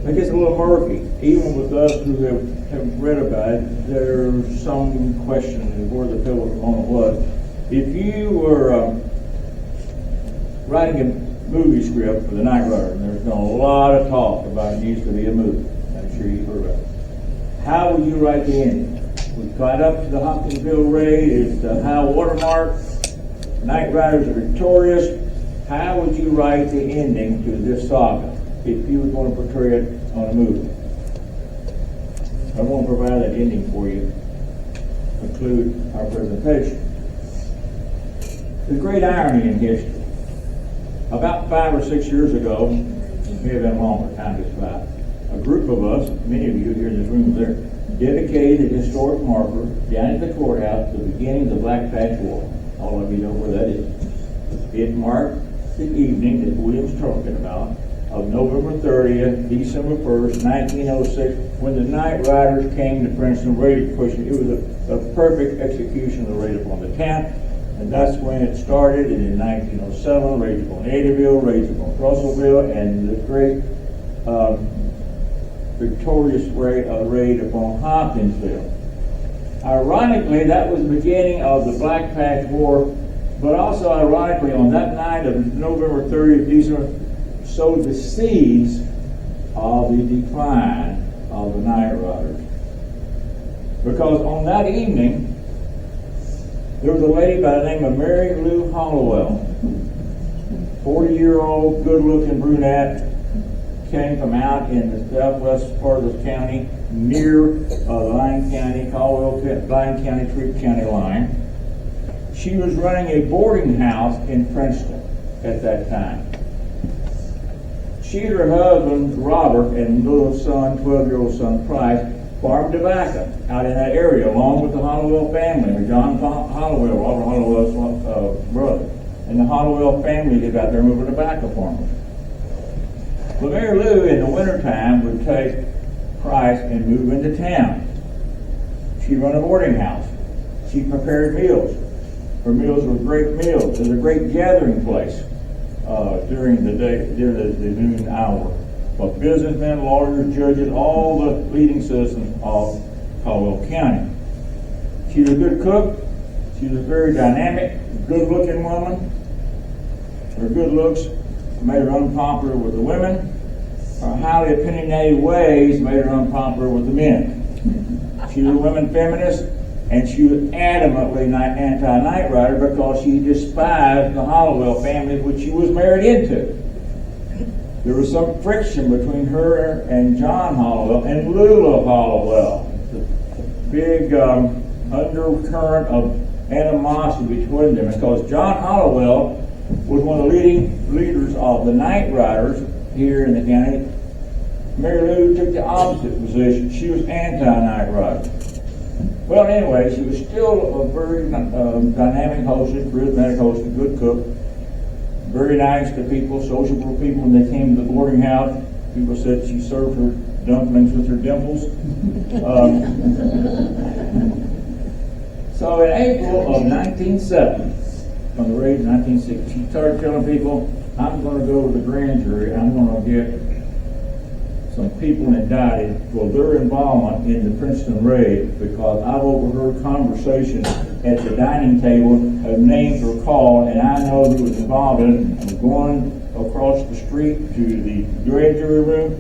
It gets a little murky. Even with us who have read about it, there's some question of where the pivotal moment was. If you were writing a movie script for the Night Rider, and there's been a lot of talk about it needs to be a movie, I'm sure you've heard about it. How would you write the ending? We got up to the Hopkinsville raid, it's the high water mark, Night Riders are victorious. How would you write the ending to this saga if you were going to portray it on a movie? I won't provide that ending for you to conclude our presentation. There's great irony in history. About 5 or 6 years ago, it may have been longer, time goes by, a group of us, many of you here in this room there, dedicated a historic marker down at the courthouse at the beginning of the Black Patch War. All of you know where that is. It marked the evening that William's talking about of November 30th, December 1st, 1906, when the Night Riders came to Princeton, ready to push it. It was a perfect execution of the raid upon the town, and that's when it started. And in 1907, raids upon Eddyville, raids upon Russellville, and the great victorious raid upon Hopkinsville. Ironically, that was the beginning of the Black Patch War, but also ironically, on that night of November 30th, December, sowed the seeds of the decline of the Night Riders. Because on that evening, there was a lady by the name of Mary Lou Hollowell, 40-year-old, good-looking brunette, came from out in the southwest part of the county, near Lyon County, Lyon County, Treat County line. She was running a boarding house in Princeton at that time. She and her husband, Robert, and little son, 12-year-old son, Price, farmed tobacco out in that area, along with the Hollowell family, or John Hollowell, Robert Hollowell's brother. And the Hollowell family lived out there moving tobacco farmers. Well, Mary Lou, in the wintertime, would take Price and move into town. She run a boarding house. She prepared meals. Her meals were great meals. It was a great gathering place during the day, during the noon hour. But businessmen, lawyers, judges, all the leading citizens of Caldwell County. She was a good cook. She was a very dynamic, good-looking woman. Her good looks made her unpopular with the women. Her highly opinionated ways made her unpopular with the men. She was a women feminist, and she was adamantly anti-Knight Rider because she despised the Hollowell family, which she was married into. There was some friction between her and John Hollowell and Lula Hollowell. The big undercurrent of animosity between them, because John Hollowell was one of the leading leaders of the Knight Riders here in the county. Mary Lou took the opposite position. She was anti-Knight Rider. Well, anyway, she was still a very dynamic hostess, charismatic hostess, good cook, very nice to people, sociable people. When they came to the boarding house, people said she served her dumplings with her dimples. So in April of 1970, on the raid in 1960, she started telling people, I'm going to go to the grand jury, I'm going to get some people indicted for their involvement in the Princeton raid because I've overheard conversations at the dining table, names were called, and I know who was involved in it. I'm going across the street to the grand jury room,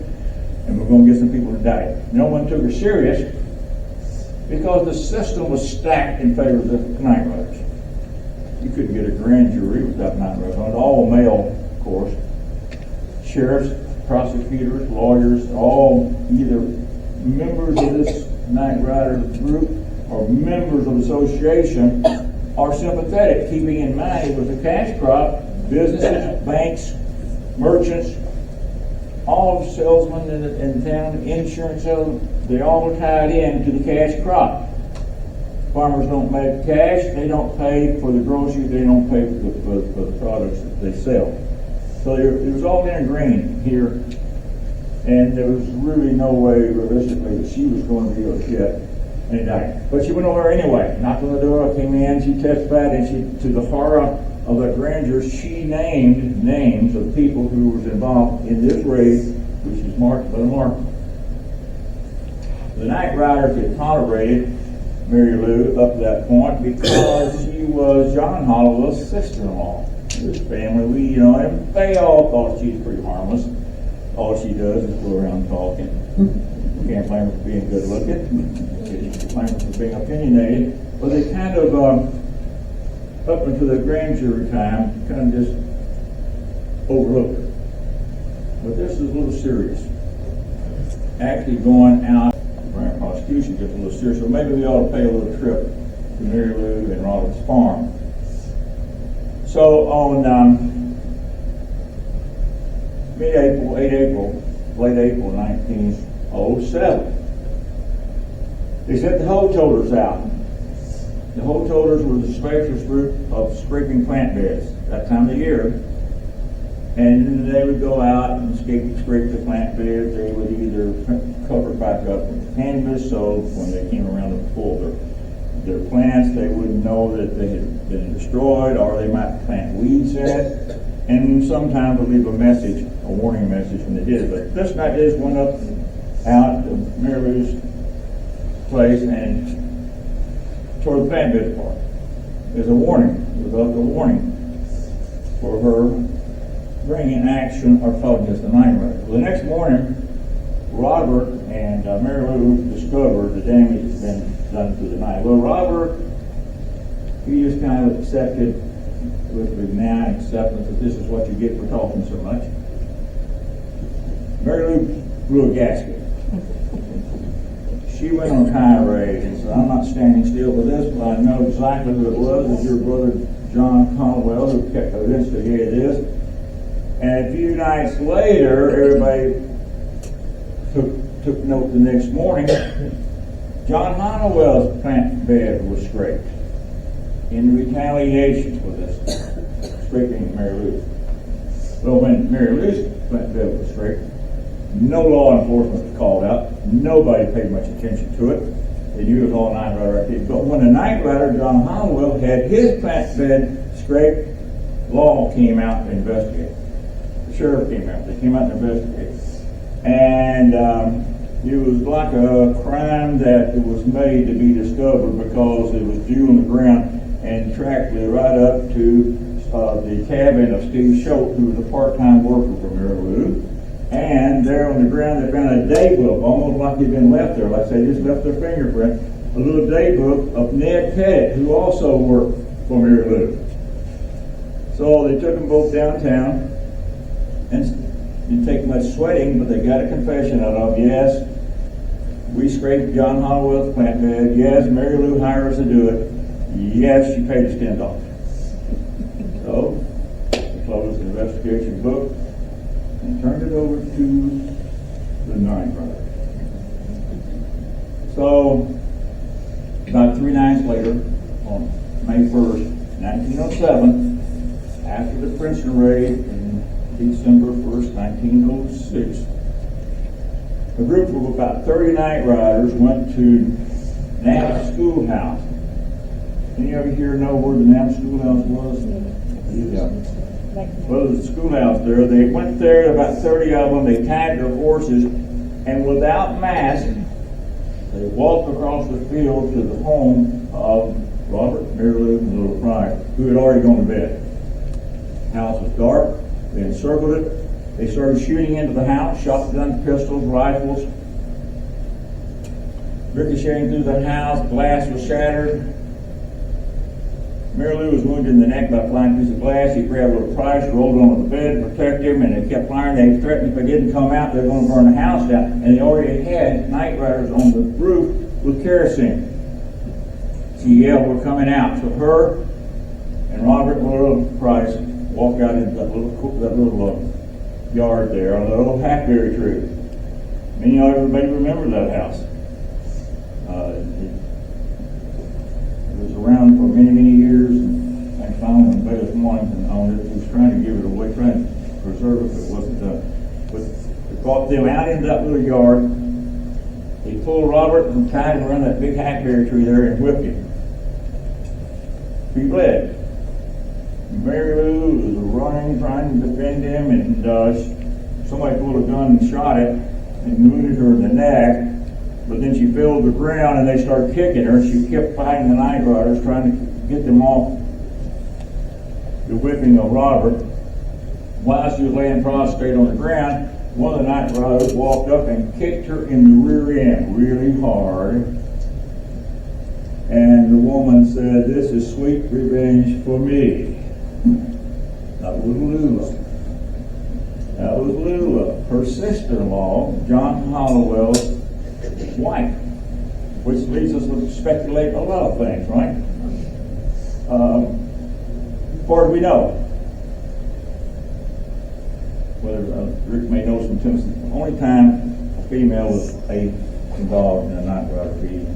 and we're going to get some people indicted. No one took her serious because the system was stacked in favor of the Knight Riders. You couldn't get a grand jury without Knight Riders. All male, of course. Sheriffs, prosecutors, lawyers, all either members of this Knight Rider group or members of the association are sympathetic, keeping in mind it was a cash crop. Businesses, banks, merchants, all salesmen in town, insurance salesmen, they all tied in to the cash crop. Farmers don't make cash, they don't pay for the groceries, they don't pay for the products that they sell. So it was all ingrained here, and there was really no way realistically that she was going to be able to get an indictment. But she went over anyway, knocked on the door, came in, she testified, and to the horror of the grand jury, she named names of people who was involved in this raid, which is marked by the mark. The Knight Riders had tolerated Mary Lou up to that point because she was John Hollowell's sister-in-law. His family, and they all thought she was pretty harmless. All she does is go around talking. You can't blame her for being good looking. You can't blame her for being opinionated. But they kind of, up until the grand jury time, kind of just overlooked her. But this is a little serious. Actually going out for prosecution gets a little serious. So maybe we ought to pay a little trip to Mary Lou and Robert's farm. So on late April 1907, they sent the hoe toters out. The hoe toters was a specialist group of scraping plant beds that time of the year. And they would go out and scrape the plant beds. They would either cover it back up with canvas so when they came around to pull their plants, they wouldn't know that they had been destroyed, or they might plant weeds in it, and sometimes would leave a warning message when they did it. But this night they just went out to Mary Lou's place and tore the plant bed apart. There's a warning. It was a warning for her bringing action or fight against the Knight Riders. Well, the next morning, Robert and Mary Lou discovered the damage that's been done to the Knight. Well, Robert, he just kind of accepted with renowned acceptance that this is what you get for talking so much. Mary Lou blew a gasket. She went on a tirade and said, I'm not standing still for this, but I know exactly who it was. It's your brother, John Caldwell, who instigated this. And a few nights later, everybody took note the next morning. John Hollowell's plant bed was scraped in retaliation for this scraping Mary Lou's. Well, when Mary Lou's plant bed was scraped, no law enforcement was called out. Nobody paid much attention to it. They knew it was all night rider activity. But when the night rider, John Hollowell, had his plant bed scraped, law came out to investigate. The sheriff came out. They came out to investigate. And it was like a crime that was made to be discovered because it was due on the ground and tracked right up to the cabin of Steve Schultz, who was a part-time worker for Mary Lou. And there on the ground they found a day book, almost like he'd been left there, like they just left their fingerprint, a little day book of Ned Pettit, who also worked for Mary Lou. So they took them both downtown, and it didn't take much sweating, but they got a confession out of, yes, we scraped John Hollowell's plant bed, yes, Mary Lou hired us to do it, yes, she paid us $10. So they closed the investigation book and turned it over to the night rider. So about 3 nights later, on May 1st, 1907, after the Princeton raid in December 1st, 1906, a group of about 30 night riders went to Knapp Schoolhouse. Any of you here know where the Knapp Schoolhouse was? Yeah. Well, there's a schoolhouse there. They went there, about 30 of them. They tied their horses, and without masks, they walked across the field to the home of Robert, Mary Lou, and Little Price, who had already gone to bed. The house was dark. They encircled it. They started shooting into the house, shotgun, pistols, rifles, ricocheting through the house. Glass was shattered. Mary Lou was wounded in the neck by a flying piece of glass. He grabbed Little Price, rolled onto the bed to protect him, and they kept firing. They threatened if they didn't come out, they were going to burn the house down. And they already had night riders on the roof with kerosene. She yelled, "We're coming out." So her and Robert and Little Price walked out into that little yard there, on the little hackberry tree. Many of everybody remember that house. It was around for many, many years, and I found when Bayless Mornington owned it. He was trying to give it away, trying to preserve it, but it wasn't done. But they brought them out into that little yard. They pulled Robert and tied him around that big hackberry tree there and whipped him. He bled. Mary Lou was running, trying to defend him, and somebody pulled a gun and shot it and wounded her in the neck. But then she fell to the ground and they started kicking her. She kept fighting the night riders, trying to get them off the whipping of Robert. While she was laying prostrate on the ground, one of the night riders walked up and kicked her in the rear end really hard. And the woman said, "This is sweet revenge for me." That was Lula. That was Lula, her sister-in-law, John Hollowell's wife, which leads us to speculate a lot of things, right? As far as we know, whether Rick may know some things, the only time a female was involved in a night rider raid.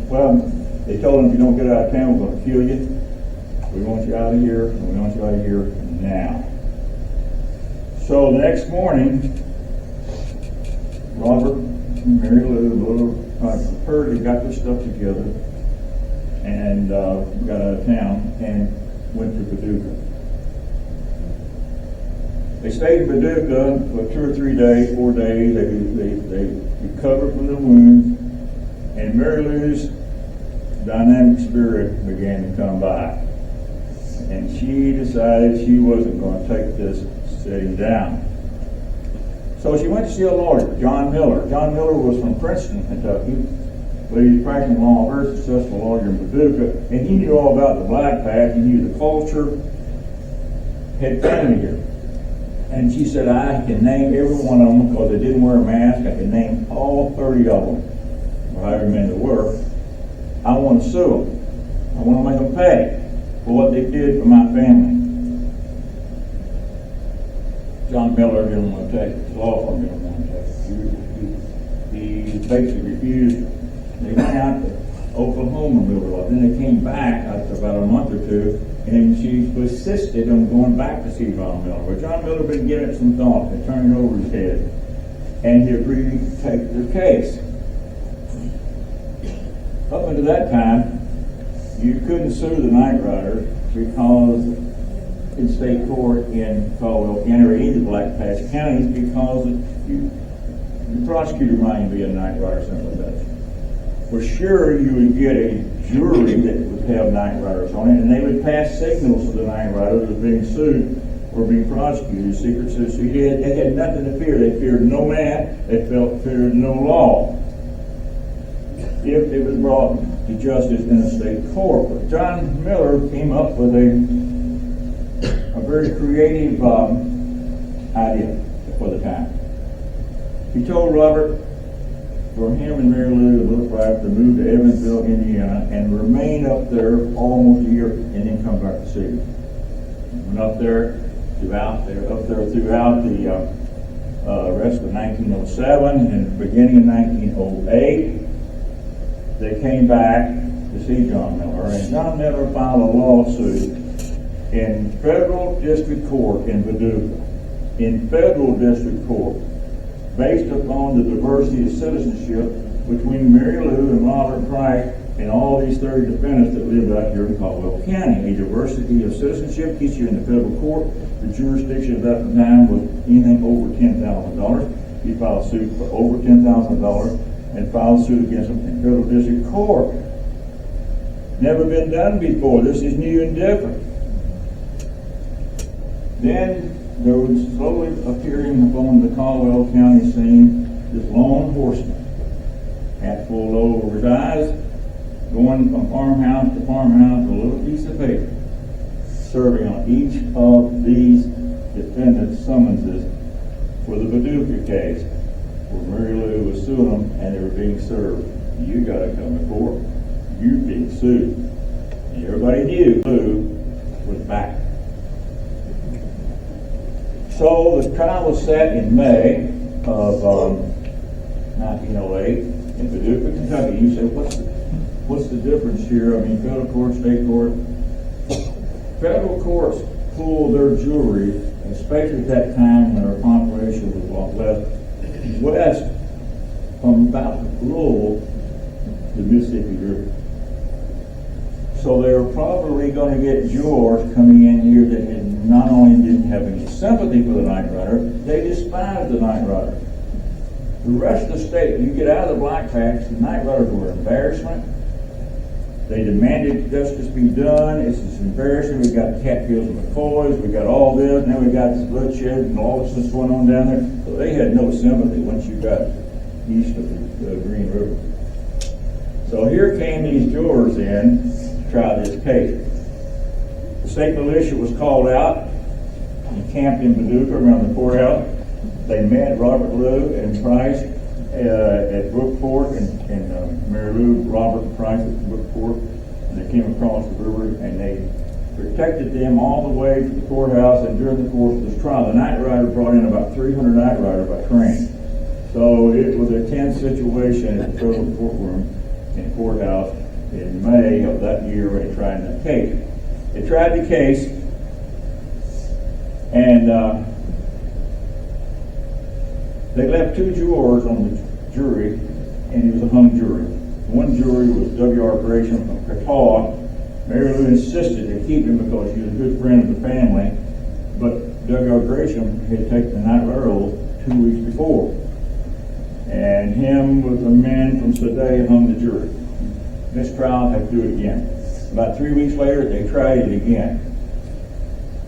Well, they told him, "If you don't get out of town, we're going to kill you. We want you out of here, and we want you out of here now." So the next morning, Robert, Mary Lou, Little Price, they got their stuff together and got out of town and went to Paducah. They stayed in Paducah for 2 or 3 days, 4 days. They recovered from their wounds, and Mary Lou's dynamic spirit began to come by. And she decided she wasn't going to take this sitting down. So she went to see a lawyer, John Miller. John Miller was from Princeton, Kentucky, but he was practicing law, a very successful lawyer in Paducah, and he knew all about the Black Patch. He knew the culture, had family here. And she said, "I can name every one of them because they didn't wear a mask. I can name all 30 of them, or however many there were. I want to sue them. I want to make them pay for what they did for my family." John Miller didn't want to take it. His law firm didn't want to take it. He basically refused. They went out to Oklahoma, then they came back after about a month or two, and she persisted on going back to see John Miller. But John Miller had been giving it some thought and turning it over his head, and he agreed to take their case. Up until that time, you couldn't sue the night riders because in state court in Caldwell County or either Black Patch counties because the prosecutor might be a night rider sympathizer. For sure, you would get a jury that would have night riders on it, and they would pass signals to the night riders that were being sued or being prosecuted. Secret Service, they had nothing to fear. They feared no man. They feared no law. If it was brought to justice in a state court. But John Miller came up with a very creative idea for the time. He told Robert for him and Mary Lou and Little Private to move to Evansville, Indiana, and remain up there almost a year, and then come back to see him. Went up there throughout the rest of 1907 and beginning of 1908. They came back to see John Miller, and John Miller filed a lawsuit in federal district court in Paducah, in federal district court, based upon the diversity of citizenship between Mary Lou and Robert Price and all these 30 defendants that lived out here in Caldwell County. A diversity of citizenship keeps you in the federal court. The jurisdiction at that time was anything over $10,000. He filed a suit for over $10,000 and filed suit against them in federal district court. Never been done before. This is new and different. Then there was slowly appearing upon the Caldwell County scene this lone horseman, hat full load over his eyes, going from farmhouse to farmhouse with a little piece of paper, serving on each of these defendants' summonses for the Paducah case, where Mary Lou was suing them and they were being served. You gotta come to court. You're being sued. And everybody knew Lou was back. So the trial was set in May of 1908 in Paducah, Kentucky. You say, what's the difference here? I mean, federal court, state court. Federal courts pull their juries, especially at that time when our population was a lot less, west from about Louisville to the Mississippi River. So they were probably going to get jurors coming in here that had not only didn't have any sympathy for the night rider, they despised the night rider. The rest of the state, you get out of the Black Patch, the night riders were an embarrassment. They demanded justice be done. It's just embarrassing. We got Catfield's and McCoys. We got all this. Now we got this bloodshed and all this going on down there. So they had no sympathy once you got east of the Green River. So here came these jurors in to try this case. The state militia was called out and camped in Paducah around the courthouse. They met Robert Lou and Price at Brookport, and Mary Lou, Robert Price at Brookport, and they came across the river and they protected them all the way to the courthouse. And during the course of this trial, the night rider brought in about 300 night riders by train. So it was a tense situation at the federal courtroom in the courthouse in May of that year when they tried that case. They tried the case, and they left two jurors on the jury, and it was a hung jury. One jury was W.R. Gresham from Catawba. Mary Lou insisted to keep him because he was a good friend of the family, but W.R. Gresham had taken the night rider oath 2 weeks before. And him with a man from Seday hung the jury. This trial had to do it again. About 3 weeks later, they tried it again.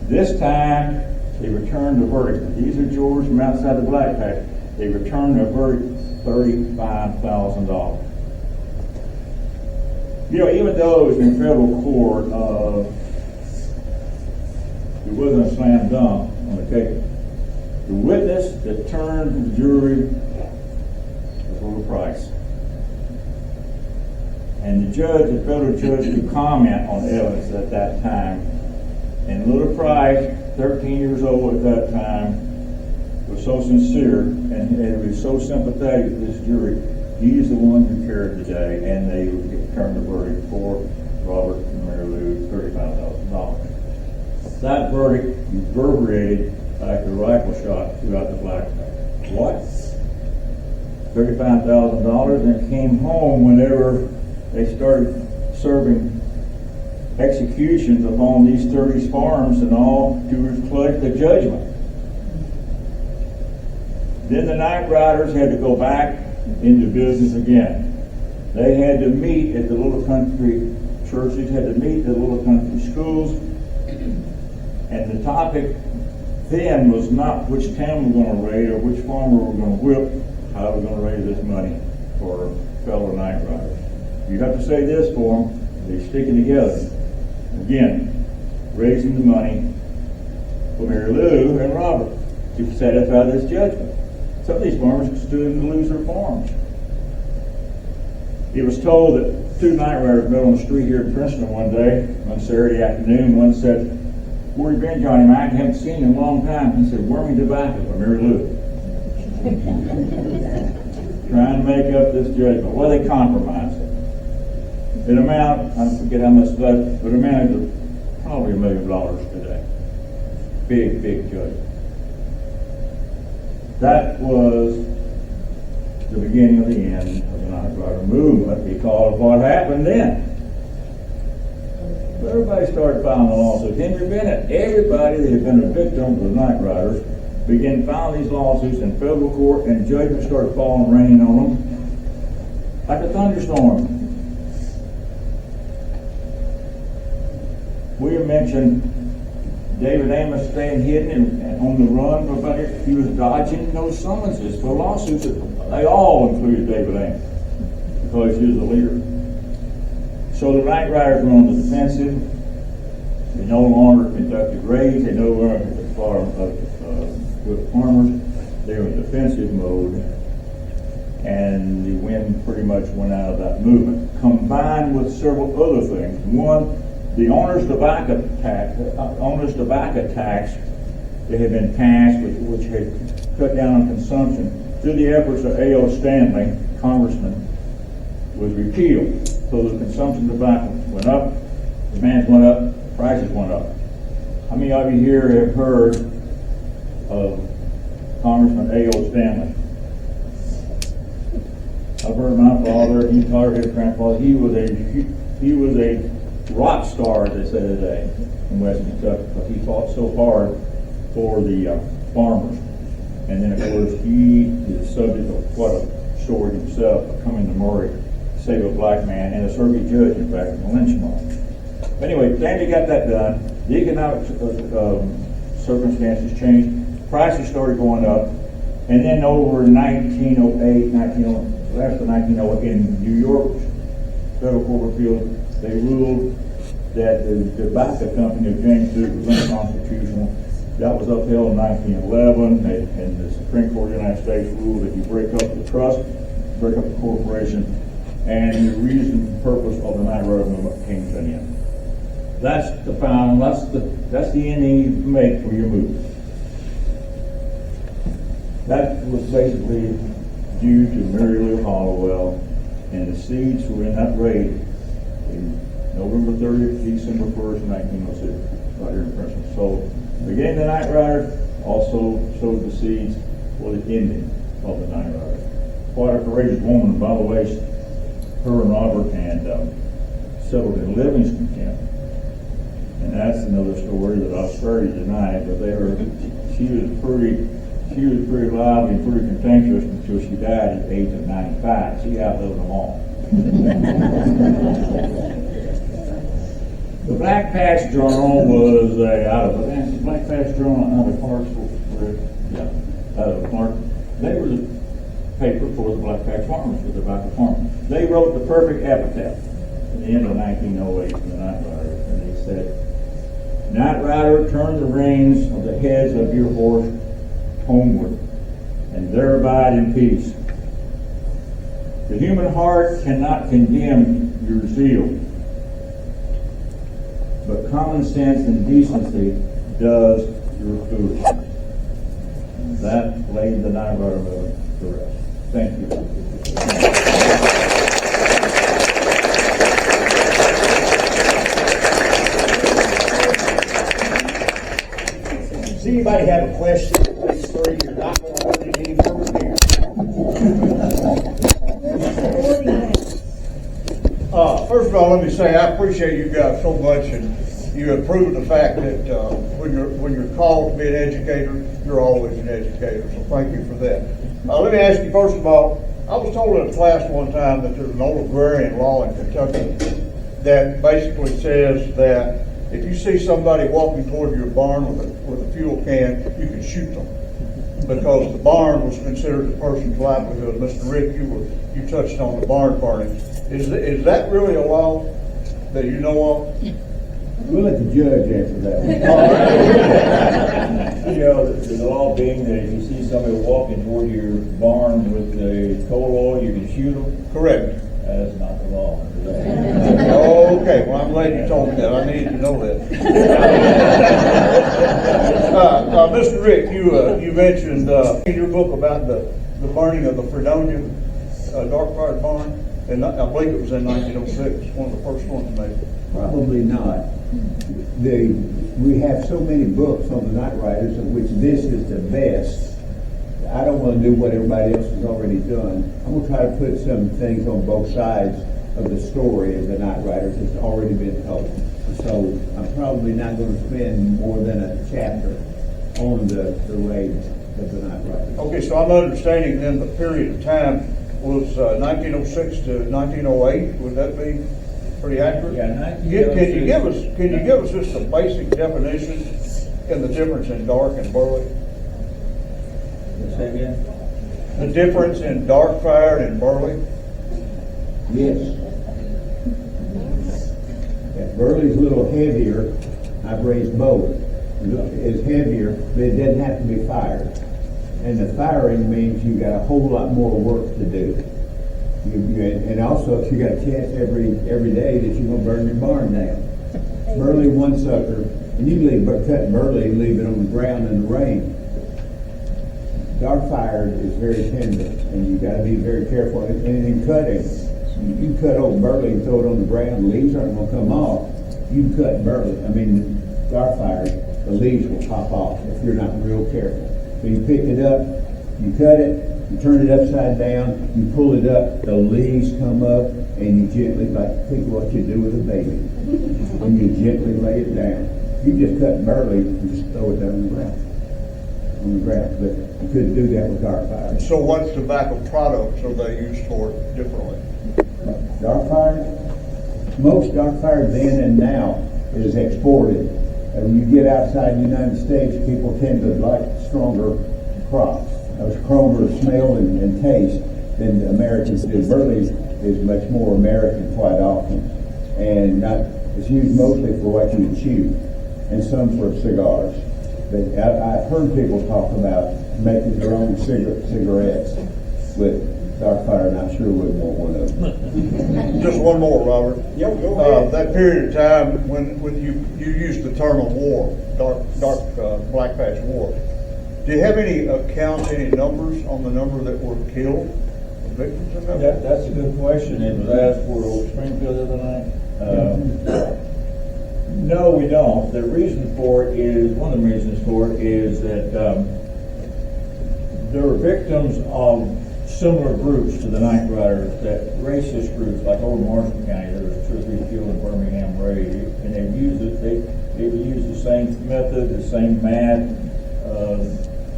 This time, they returned the verdict. These are jurors from outside the Black Patch. They returned their verdict, $35,000. You know, even though it was in federal court, it wasn't a slam dunk on the case. The witness that turned the jury was Little Price. And the judge, the federal judge, could comment on evidence at that time. And Little Price, 13 years old at that time, was so sincere and was so sympathetic to this jury. He's the one who carried the day, and they returned the verdict for Robert and Mary Lou, $35,000. That verdict reverberated like a rifle shot throughout the Black Patch. What? $35,000, and it came home whenever they started serving executions upon these 30 farms and all to reflect the judgment. Then the night riders had to go back into business again. They had to meet at the little country churches, had to meet at the little country schools, and the topic then was not which town we're going to raid or which farmer we're going to whip, how we're going to raise this money for fellow night riders. You have to say this for them, they're sticking together. Again, raising the money for Mary Lou and Robert to satisfy this judgment. Some of these farmers stood to lose their farms. It was told that two night riders met on the street here in Princeton one day, on Saturday afternoon. One said, "Where you been, Johnny Mac? I haven't seen you in a long time." He said, "Wormy tobacco for Mary Lou." Trying to make up this judgment. Well, they compromised it. It amounted, I forget how much left, but it amounted to probably $1 million today. Big, big judgment. That was the beginning of the end of the night rider movement because of what happened then. So everybody started filing the lawsuits. Henry Bennett, everybody that had been a victim of the night riders began filing these lawsuits in federal court, and judgment started falling, raining on them like a thunderstorm. We mentioned David Amos staying hidden and on the run, but he was dodging those summonses for lawsuits. They all included David Amos because he was the leader. So the night riders were on the defensive. They no longer conducted raids. They no longer with farmers. They were in defensive mode, and the wind pretty much went out of that movement. Combined with several other things. One, the owner's tobacco tax that had been passed, which had cut down on consumption, through the efforts of A.O. Stanley, Congressman, was repealed. So the consumption of tobacco went up, demands went up, prices went up. How many of you here have heard of Congressman A.O. Stanley? I've heard my father, his grandfather, he was a rock star, as they say today, in West Kentucky, because he fought so hard for the farmers. And then, of course, he is subject of quite a story himself, coming to Murray to save a black man, and a circuit judge, in fact, in the lynch mob. Anyway, Sandy got that done. The economic circumstances changed. Prices started going up. And then over in 1908, last of 1908, in New York Federal Court of Appeals, they ruled that the tobacco company of James Duke was unconstitutional. That was upheld in 1911, and the Supreme Court of the United States ruled that you break up the trust, break up the corporation, and the reason and purpose of the night rider movement came to an end. That's the final, that's the ending you make for your movement. That was basically due to Mary Lou Hollowell, and the seeds were in that raid in November 30th, December 1st, 1906, right here in Princeton. So, beginning the night rider also sowed the seeds for the ending of the night rider. Quite a courageous woman, by the way. Her and Robert and settled in Livingston Camp, and that's another story that I'll spare you tonight. But she was pretty lively and pretty cantankerous until she died at the age of 95. She outlived them all. The Black Patch Journal was Black Patch Journal out of Clarksville, out of Clark. They were the paper for the Black Patch farmers, the tobacco farmers. They wrote the perfect epitaph at the end of 1908 for the Night Rider, and they said, "Night Rider, turn the reins of the heads of your horse homeward, and there abide in peace. The human heart cannot condemn your zeal, but common sense and decency does your foolishness." That laid the Night Rider movement to rest. Thank you. Does anybody have a question? Page 3, you're not going to hold it any further here. of all, let me say, I appreciate you guys so much, and you have proven the fact that, when you're called to be an educator, you're always an educator, so thank you for that. Let me ask you, first of all, I was told in a class one time that there's an old agrarian law in Kentucky that basically says that if you see somebody walking toward your barn with a fuel can, you can shoot them, because the barn was considered the person's livelihood. Mr. Rick, you touched on the barn burning. Is that really a law that you know of? We'll let the judge answer that one. You know, the law being that if you see somebody walking toward your barn with the coal oil, you can shoot them. Correct. That's not the law. Okay, well, I'm glad you told me that. I needed to know that. Mr. Rick, you mentioned in your book about the burning of the Fredonia dark fired barn, and I believe it was in 1906, one of the first ones made. Probably not. We have so many books on the Night Riders, of which this is the best. I don't want to do what everybody else has already done. I'm going to try to put some things on both sides of the story of the Night Riders that's already been told. So I'm probably not going to spend more than a chapter on the raids of the Night Riders. Okay, so I'm understanding then the period of time was 1906 to 1908. Would that be pretty accurate? Yeah, Can you give us just a basic definition in the difference in dark and burley? Say again? The difference in dark fired and burley? Yes. Yeah, burley's a little heavier. I've raised both. It's heavier, but it doesn't have to be fired. And the firing means you got a whole lot more work to do. And also, if you got a chance every day that you're going to burn your barn down. Burley one sucker, and you can cut burley and leave it on the ground in the rain. Dark fired is very tender, and you got to be very careful. And in cutting, you can cut old burley and throw it on the ground. The leaves aren't going to come off. You cut dark fired, the leaves will pop off if you're not real careful. So you pick it up, you cut it, you turn it upside down, you pull it up, the leaves come up, and you gently, think what you do with a baby, and you gently lay it down. You just cut burley and just throw it down on the ground. But you couldn't do that with dark fire. So what tobacco products are they used for differently? Dark fire? Most dark fire then and now is exported. And when you get outside the United States, people tend to like stronger crops. Stronger smell and taste than the Americans do. Burley is much more American quite often. And it's used mostly for what you would chew, and some for cigars. But I've heard people talk about making their own cigarettes with dark fire, and I sure wouldn't want one of them. Just one more, Robert. Yo, go ahead. That period of time when you used the term of war, dark black patch war. Do you have any accounts, any numbers on the number that were killed, victims in that? That's a good question. It was asked for Old Springfield the other night. No, we don't. The reason for it is, one of the reasons for it is that there were victims of similar groups to the Night Riders, that racist groups, like over Marshall County, there was 2 or 3 killed in Birmingham raid, and they used the same method, the same math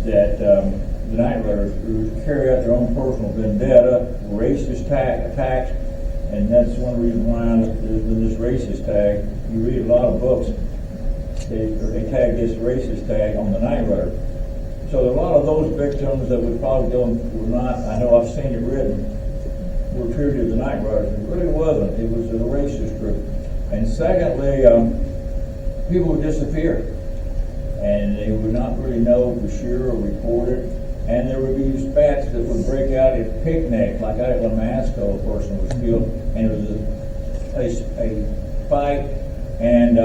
that the Night Riders groups carry out their own personal vendetta, racist attacks, and that's one reason why this racist tag. You read a lot of books, they tag this racist tag on the Night Rider. So a lot of those victims that would probably go were not, I know I've seen it written, were attributed to the Night Riders. It really wasn't. It was a racist group. And secondly, people would disappear, and they would not really know for sure or report it. And there would be spats that would break out at picnics, like out at Lamasco, a person was killed, and it was a fight, and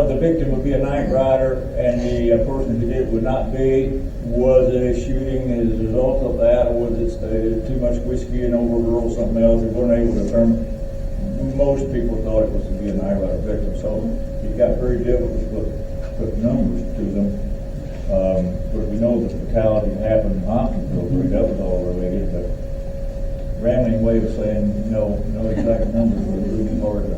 the victim would be a Night Rider, and the person who did it would not be. Was it a shooting as a result of that, or was it too much whiskey and overrule something else? They weren't able to determine. Most people thought it was to be a Night Rider victim, so it got very difficult to put numbers to them. But we know the fatality happened in Hopkinsville, that was all related. But rambling way of saying no exact numbers would really hard to.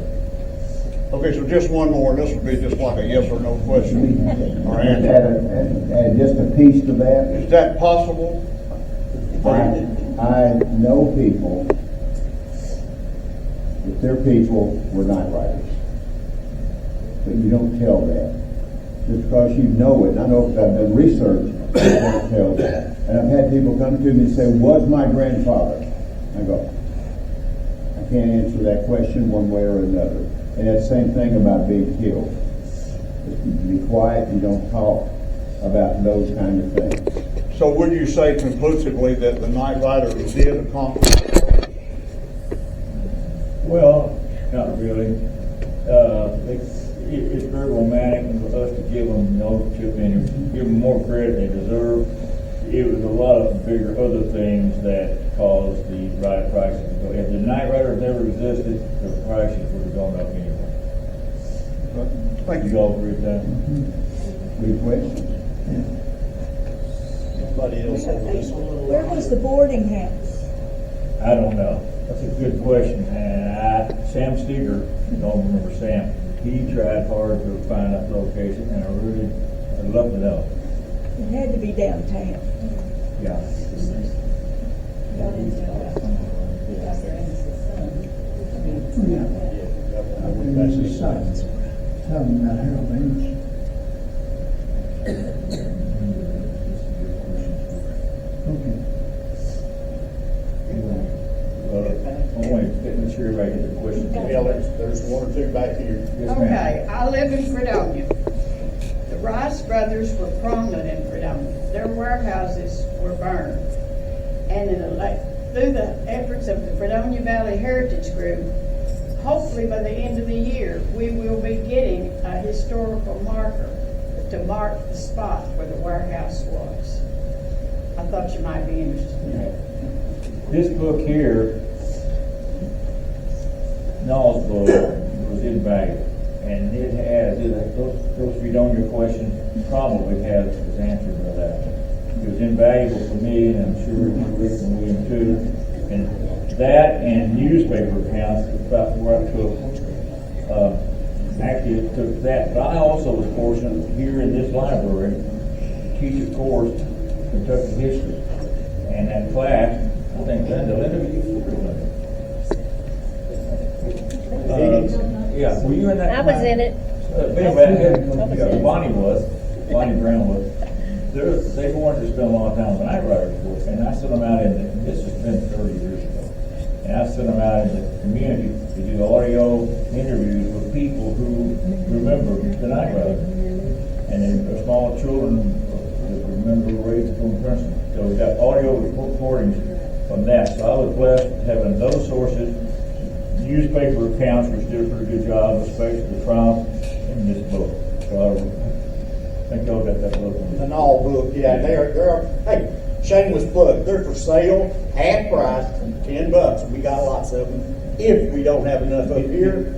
Okay, so just one more, and this will be just like a yes or no question or answer. And just a piece to that, Is that possible? I know people, that their people were night riders. But you don't tell that. Just because you know it, and I know because I've done research, you don't tell that. And I've had people come to me and say, was my grandfather? I go, I can't answer that question one way or another. And that same thing about being killed. Just be quiet and don't talk about those kind of things. So would you say conclusively that the night riders did accomplish? Well, not really. It's very romantic for us to give them and give them more credit they deserve. It was a lot of bigger other things that caused the ride prices to go. If the night riders never existed, the prices would have gone up anyway. Thank You you. all agree with that? Good question. Somebody else have this one? Where was the boarding house? I don't know. That's a good question. And Sam Steger, you don't remember Sam, he tried hard to find that location, and I'd love to know. It had to be downtown. Yeah. That's the site. Tell them about Harold Ames. Okay. I'm waiting, getting sure everybody gets the question. Yeah, there's one or two back here. Yes, ma'am. Okay, I live in Fredonia. The Rice brothers were prominent in Fredonia. Their warehouses were burned. And through the efforts of the Fredonia Valley Heritage Group, hopefully by the end of the year, we will be getting a historical marker to mark the spot where the warehouse was. I thought you might be interested in that. This book here, Noel's book, was invaluable. And it has, those Fredonia questions probably have his answer to that. It was invaluable for me, and I'm sure for Rick and William too. And that and newspaper accounts is about where I took, actually took that. But I also was fortunate here in this library to teach a course, Kentucky history. And that class, I think Linda, you yeah, were you in that? I was in it. Bonnie Brown was. They wanted to spend a lot of time with night riders course, and I sent them out this has been 30 years ago, and I sent them out in the community to do audio interviews with people who remember the night riders, and then small children that remember raised from Princeton. So we got audio recordings from that. So I was blessed having those sources. Newspaper accounts, which did a pretty good job, especially the trial in this book. So I think y'all got that book. The Knoll book, yeah, they're, hey, shameless plug, they're for sale, half price, $10. We got lots of them. If we don't have enough up here,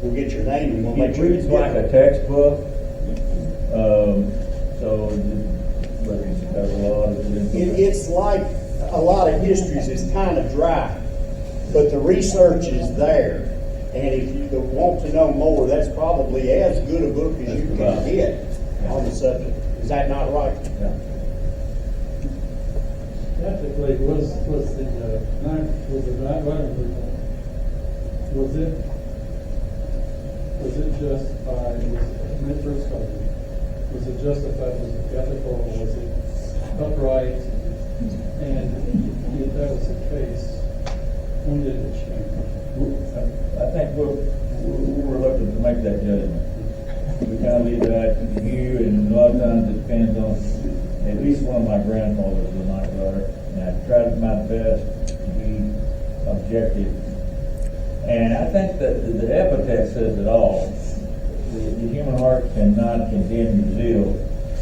we'll get your name and we'll make It sure. reads like a textbook, but it's got a lot of good information. It's like a lot of histories, it's kind of dry, but the research is there. And if you want to know more, that's probably as good a book as you can get on the subject. Is that not right? Yeah. Technically, was the night riding report, was it justified, when it first started, was it justified, was it ethical, was it upright? And if that was the case, when did it change? I think we're reluctant to make that judgment. We kind of leave that to you, and a lot of times it depends on, at least one of my grandfathers was a night rider, and I tried my best to be objective. And I think that the epitaph says it all. The human heart cannot condemn your zeal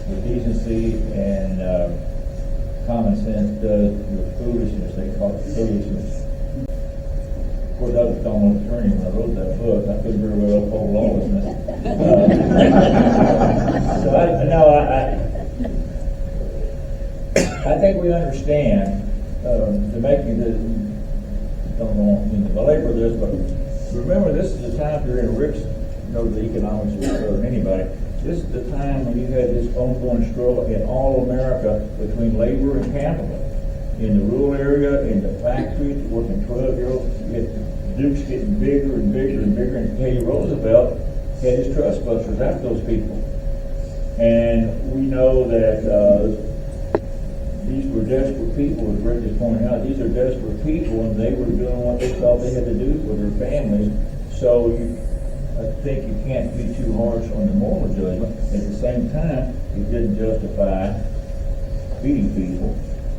with decency, and common sense does with foolishness. They call it foolishness. Of course, I was calling an attorney when I wrote that book. I couldn't very well uphold lawlessness. I think we understand don't want to belabor this, but remember, this is the time period, Rick's, you know, the economics is better than anybody. This is the time when you had this ongoing struggle in all America between labor and capital. In the rural area, in the factories, working 12-year-olds, you had Dukes getting bigger and bigger and bigger, and Teddy Roosevelt had his trust busters after those people. And we know that these were desperate people, as Rick is pointing out. These are desperate people, and they were doing what they thought they had to do for their families. So I think you can't be too harsh on the moral judgment. At the same time, it didn't justify beating people,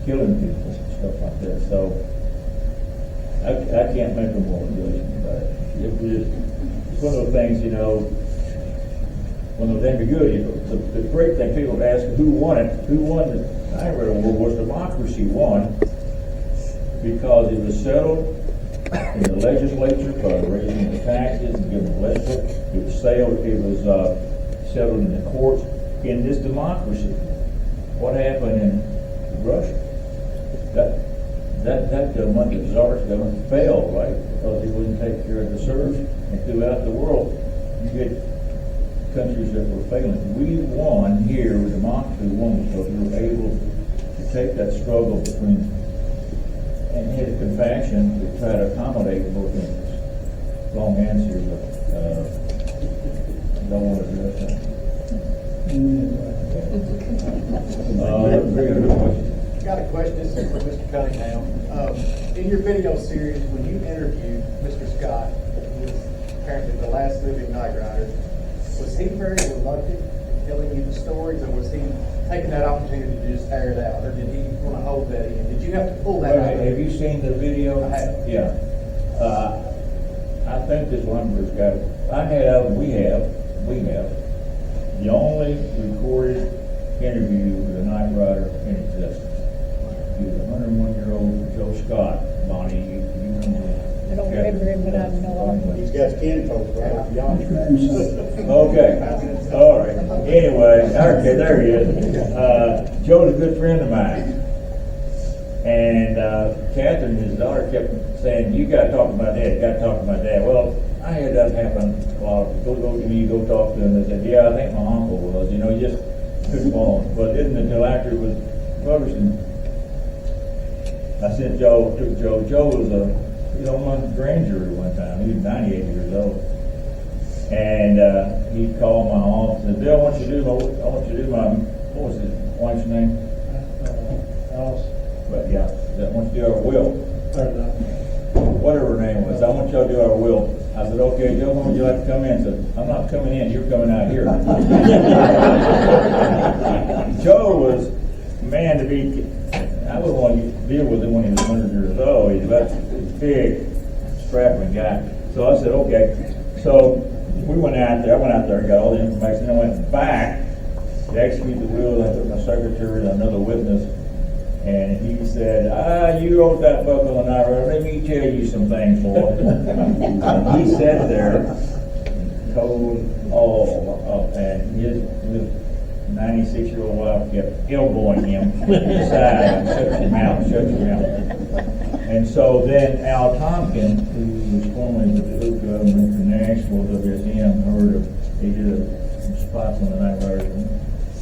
killing people, stuff like that. So I can't make a moral judgment about it. It's one of those things, you know, when those things are good, you know, the great thing, people ask who won it. Who won the Nightmare War? Was democracy won because it was settled in the legislature by raising the taxes and giving the legislature. It was settled in the courts. In this democracy, what happened in Russia? That government, the Tsar's government, failed, right? Because he wouldn't take care of the serfs. And throughout the world, you get countries that were failing. We won here with democracy, won because we were able to take that struggle between and hit a compassion to try to accommodate both interests. Long answer, but don't want to address that. Very good question. Got a question. This is for Mr. Cunningham. In your video series, when you interviewed Mr. Scott, who was apparently the last living Night Rider, was he very reluctant in telling you the stories, or was he taking that opportunity to just air it out, or did he want to hold that in? Did you have to pull that out? Have you seen the video? I have. Yeah. I think this lumber's got it. We have the only recorded interview with a Night Rider in existence. He was a 101-year-old Joe Scott. Bonnie, you remember? I don't remember him, but I know him. He's got kinfolk right beyond. Okay. All right. Anyway, okay, there he is. Joe's a good friend of mine. And Catherine, his daughter, kept saying, "You got to talk to my dad. You got to talk to my dad." Well, I had that happen a lot. Go to me, go talk to him. They said, "Yeah, I think my uncle was." You know, you just couldn't phone. But it isn't until after it was published. I sent Joe to Joe. Joe was he was on my grand jury one time. He was 98 years old. And he called my office and said, "Bill, I want you to do my, what was his wife's name?" Alice. But yeah, I want you to do our will. Whatever her name was, I want y'all to do our will. I said, "Okay, Joe, when would you like to come in?" He said, "I'm not coming in, you're coming out here." Joe was a man to be, I would want to deal with him when he was 100 years old. He's about a big, strapping guy. So I said, okay. So we went out there. I went out there and got all the information. I went back to execute the will. I took my secretary and another witness. And he said, "You wrote that book on the Night Rider. Let me tell you some things, boy." And he sat there and told all up, and his 96-year-old wife kept elbowing him inside. Shut your mouth, shut your mouth. And so then Al Tompkins, who was formerly with the government to Nashville, WSM, heard of, he did some spots on the Night Rider.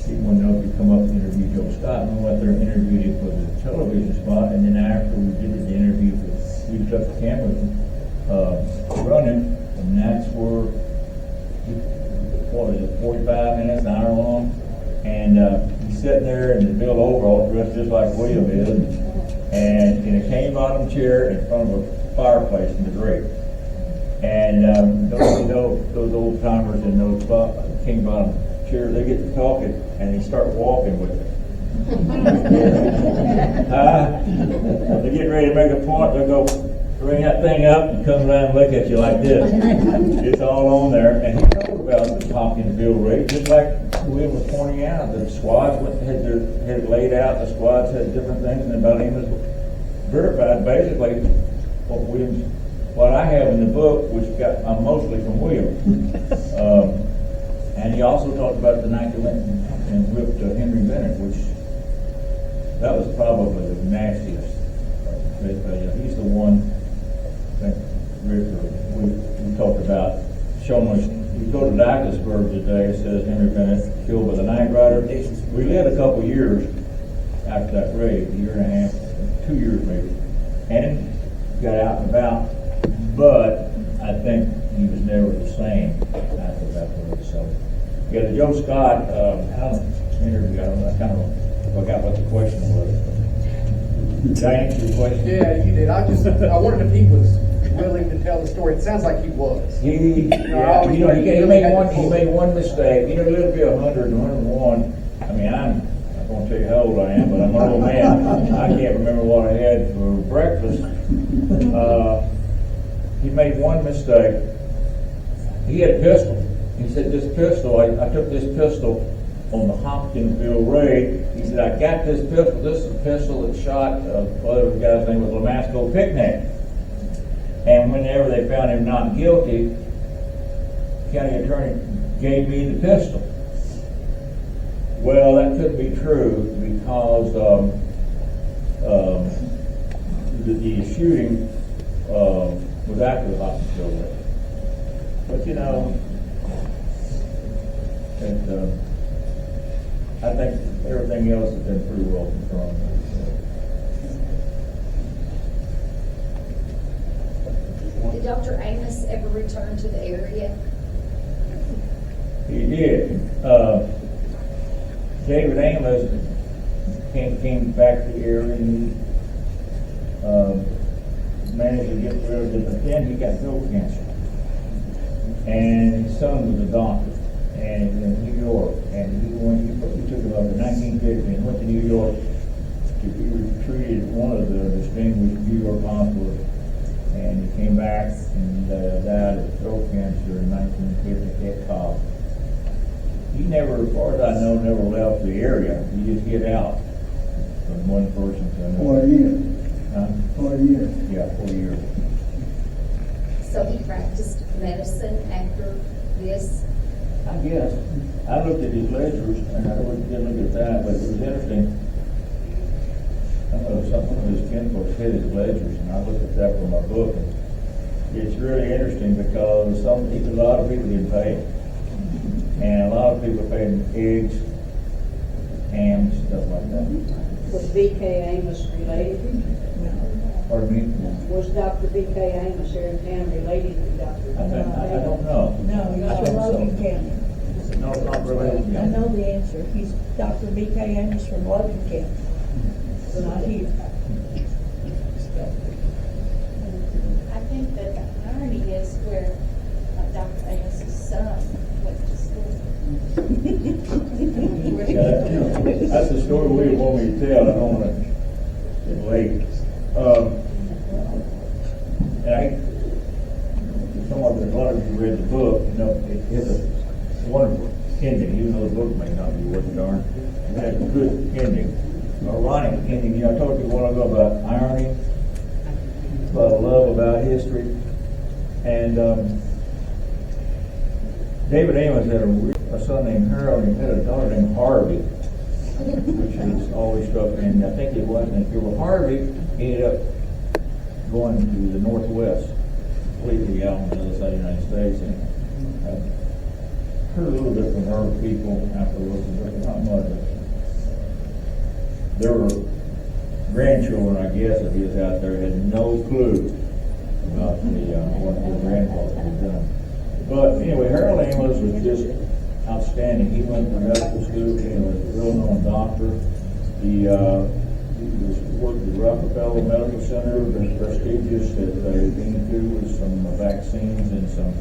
He wanted to know if he'd come up and interview Joe Scott. And we went there and interviewed him for the television spot. And then after we did the interview, we took the camera running, and that's where, what was it, 45 minutes, an hour long? And he's sitting there in the Bill overall, dressed just like William is, and in a cane bottom chair in front of a fireplace in the grate. And those old timers in those cane bottom chairs, they get to talking and they start walking with it. They get ready to make a point, they go bring that thing up and come around and look at you like this. It's all on there. And he talked about the Tompkins Bill rate, just like William was pointing out. The squads had laid out, the squads had different things, and about him was verified basically what I have in the book, which I'm mostly from William. And he also talked about the night they went and whipped Henry Bennett, which that was probably the nastiest. He's the one think, Rick, we talked about showing us, you go to Dacusburg today, it says Henry Bennett killed by the night rider. We lived a couple years after that raid, a year and a half, 2 years maybe, and got out and about, but I think he was never the same after that raid. So, yeah, the Joe Scott, I don't interview, I kind of forgot what the question was. Did I answer your question? Yeah, you did. I wondered if he was willing to tell the story. It sounds like he was. He made one mistake. You know, lived to be 100 and 101. I mean, I'm not going to tell you how old I am, but I'm an old man. I can't remember what I had for breakfast. He made one mistake. He had a pistol. He said, this pistol, I took this pistol on the Hopkinsville raid. He said, I got this pistol. This is the pistol that shot, whatever the guy's name was, Lamasco Picnic. And whenever they found him not guilty, the county attorney gave me the pistol. Well, that couldn't be true because the shooting was after the Hopkinsville raid. But you know, I think everything else has been pretty well controlled. Did Dr. Amos ever return to the area? He did. David Amos came back to the area and he managed to get rid of it, but then he got throat cancer. And his son was a doctor, and in New York, and he took him up in 1950 and went to New York to be treated at one of the distinguished New York hospitals. And he came back and died of throat cancer in 1950 at Cobb. He never, as far as I know, never left the area. He just hid out from one person to another. For a year. Huh? For a year. Yeah, 4 years. So he practiced medicine after this? I guess. I looked at his ledgers, and I didn't look at that, but it was interesting. I know some of his kinfolks hid his ledgers, and I looked at that from my book. And it's really interesting because a lot of people didn't pay him. And a lot of people paid him eggs, ham, stuff like that. Was B.K. Amos related? Pardon me? Was Dr. B.K. Amos here in town related to Dr. I don't know. No, he's I from think so. Logan County. No, not related. I know the answer. He's Dr. B.K. Amos from Logan County. Not here. I think that the irony is where Dr. Amos's son went to school. Yeah, that's the story we want me to tell. I don't want to get late. And some of the, a lot of you read the book, you know, it has a wonderful ending, even though the book may not be worth a darn. It has a good ending, ironic ending. You know, I told you a while ago about irony, about love, about history, and David Amos had a son named Harold, and he had a daughter named Harvey, which has always struck me. And I think it wasn't until Harvey ended up going to the Northwest, completely out on the other side of the United States. And I heard a little bit from her people afterwards, but not much. There were grandchildren, I guess, of his out there had no clue about what their grandfather had done. But anyway, Harold Amos was just outstanding. He went to medical school. He was a real-known doctor. He worked at the Rockefeller Medical Center, very prestigious, that they've been through with some vaccines and some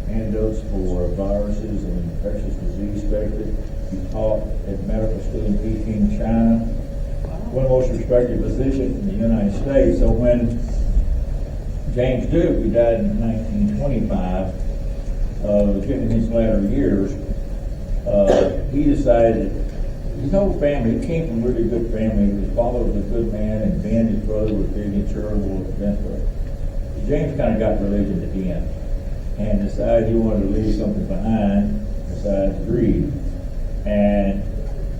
antidotes for viruses and infectious disease spectrum. He taught at medical school in Peking, China. One of the most respected physicians in the United States. So when James Duke, who died in 1925, in his latter years, he decided, his whole family, he came from a really good family. His father was a good man, and Ben, his brother, was big and charitable. James kind of got religion at the end and decided he wanted to leave something behind besides greed. And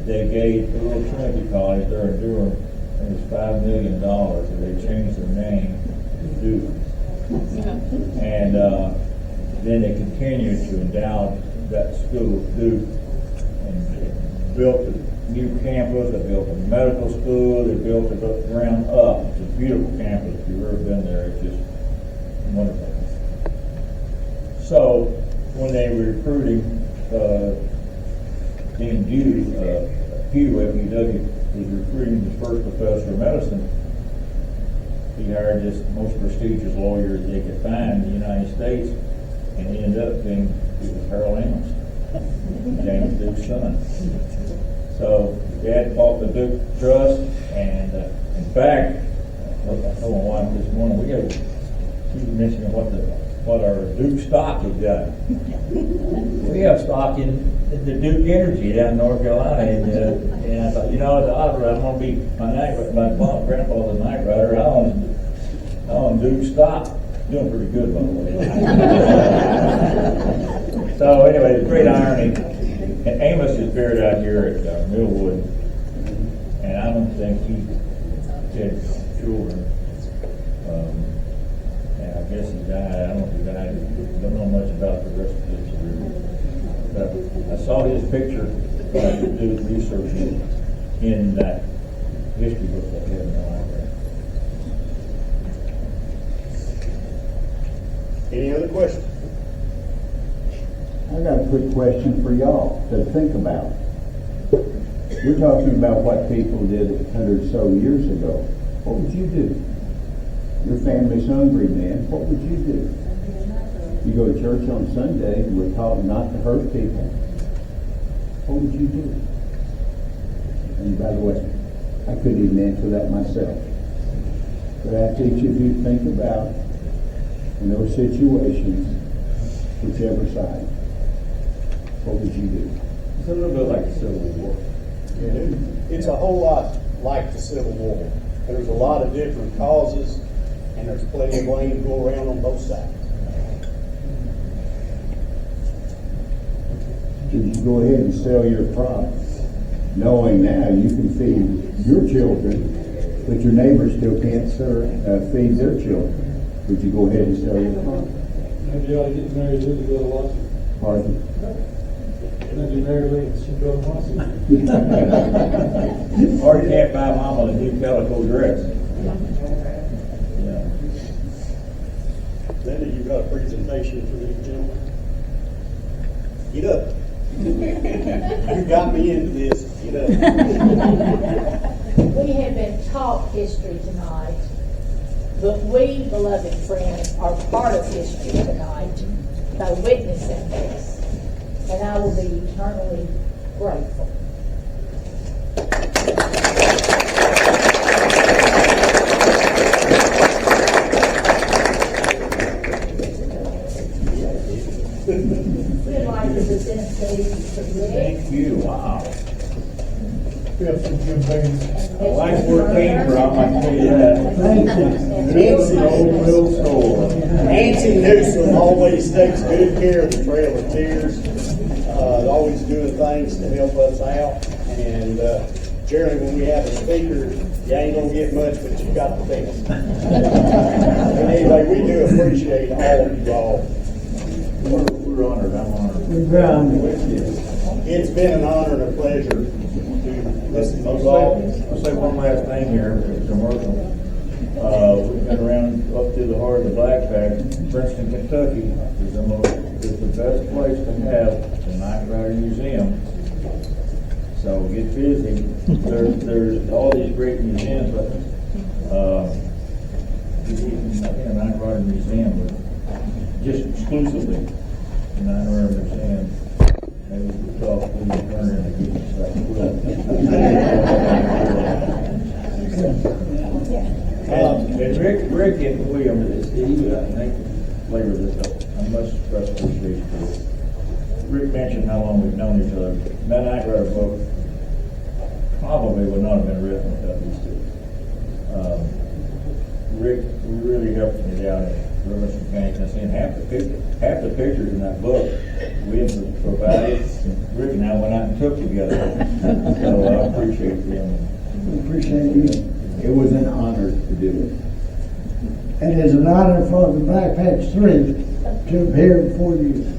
they gave the little Trinity College there in Durham, it was $5 million, and they changed their name Duke. And then they continued to endow that school with Duke and built a new campus. They built a medical school. They built it up ground up. It's a beautiful campus. If you've ever been there, it's just wonderful. So when they were recruiting Dean Pugh at UW was recruiting his first professor of medicine, he hired this most prestigious lawyer that they could find in the United States, and he ended up being Harold Amos, James Duke's son. So Dad bought the Duke Trust, and in fact, I told my wife this morning, she was mentioning what our Duke stock has got. We have stock in the Duke Energy down in North Carolina, and I thought, I'm going to be my grandfather's night rider. I own Duke stock. Doing pretty good, by the way. So anyway, it's great irony. And Amos is buried out here at Millwood, and I don't think he had children. And I guess he died. I don't know if he died. I don't know much about the rest of his career. But I saw his picture when I could do research in that history book that we have in the library. Any other questions? I got a quick question for y'all to think about. We're talking about what people did 100 or so years ago. What would you do? Your family's hungry, man. What would you do? You go to church on Sunday and we're taught not to hurt people. What would you do? And by the way, I couldn't even answer that myself. But I ask each of you to think about, in those situations, whichever side, what would you do? It's a little bit like the Civil War. It's a whole lot like the Civil War. There's a lot of different causes, and there's plenty of blame to go around on both sides. Should you go ahead and sell your products, knowing now you can feed your children, but your neighbors still can't feed their children? Would you go ahead and sell your product? Maybe you ought to get married to go to Washington. Pardon? Maybe Mary Lee should go to Washington. Or you can't buy Mama a new calico dress. Yeah. Linda, you've got a presentation for these gentlemen. Get up. You got me into this. Get up. We have been taught history tonight, but we, beloved friends, are part of history tonight by witnessing this, and I will be eternally grateful. We'd like to present these to Rick. Thank you. Wow. We have some campaigns. I like where it came from, I can tell you that. Nancy, old middle school. Nancy Newsom always takes good care of the Trail of Tears, always doing things to help us out. And generally, when we have a speaker, you ain't gonna get much, but you got the best. And anyway, we do appreciate all of you all. We're honored. I'm honored. It's been an honor and a pleasure to listen to you all. I'll say one last thing here, it's commercial. We've been around up through the heart of the Black Pack. Princeton, Kentucky is the best place to have the Night Rider Museum. So get busy. There's all these great museums, but I think a Night Rider Museum would just exclusively the Night Rider Museum. Maybe we could talk to the Turner and give us that. And Rick and William, Steve, I think flavor this up. I must express appreciation for it. Rick mentioned how long we've known each other. That Night Rider book probably would not have been written without these two. Rick really helped me out in River Mechanics. And seeing half the pictures in that book we have provided, Rick and I went out and took together. So I appreciate them. Appreciate you. It was an honor to do it. and it is an honor for the Black Patch 3 to appear before you.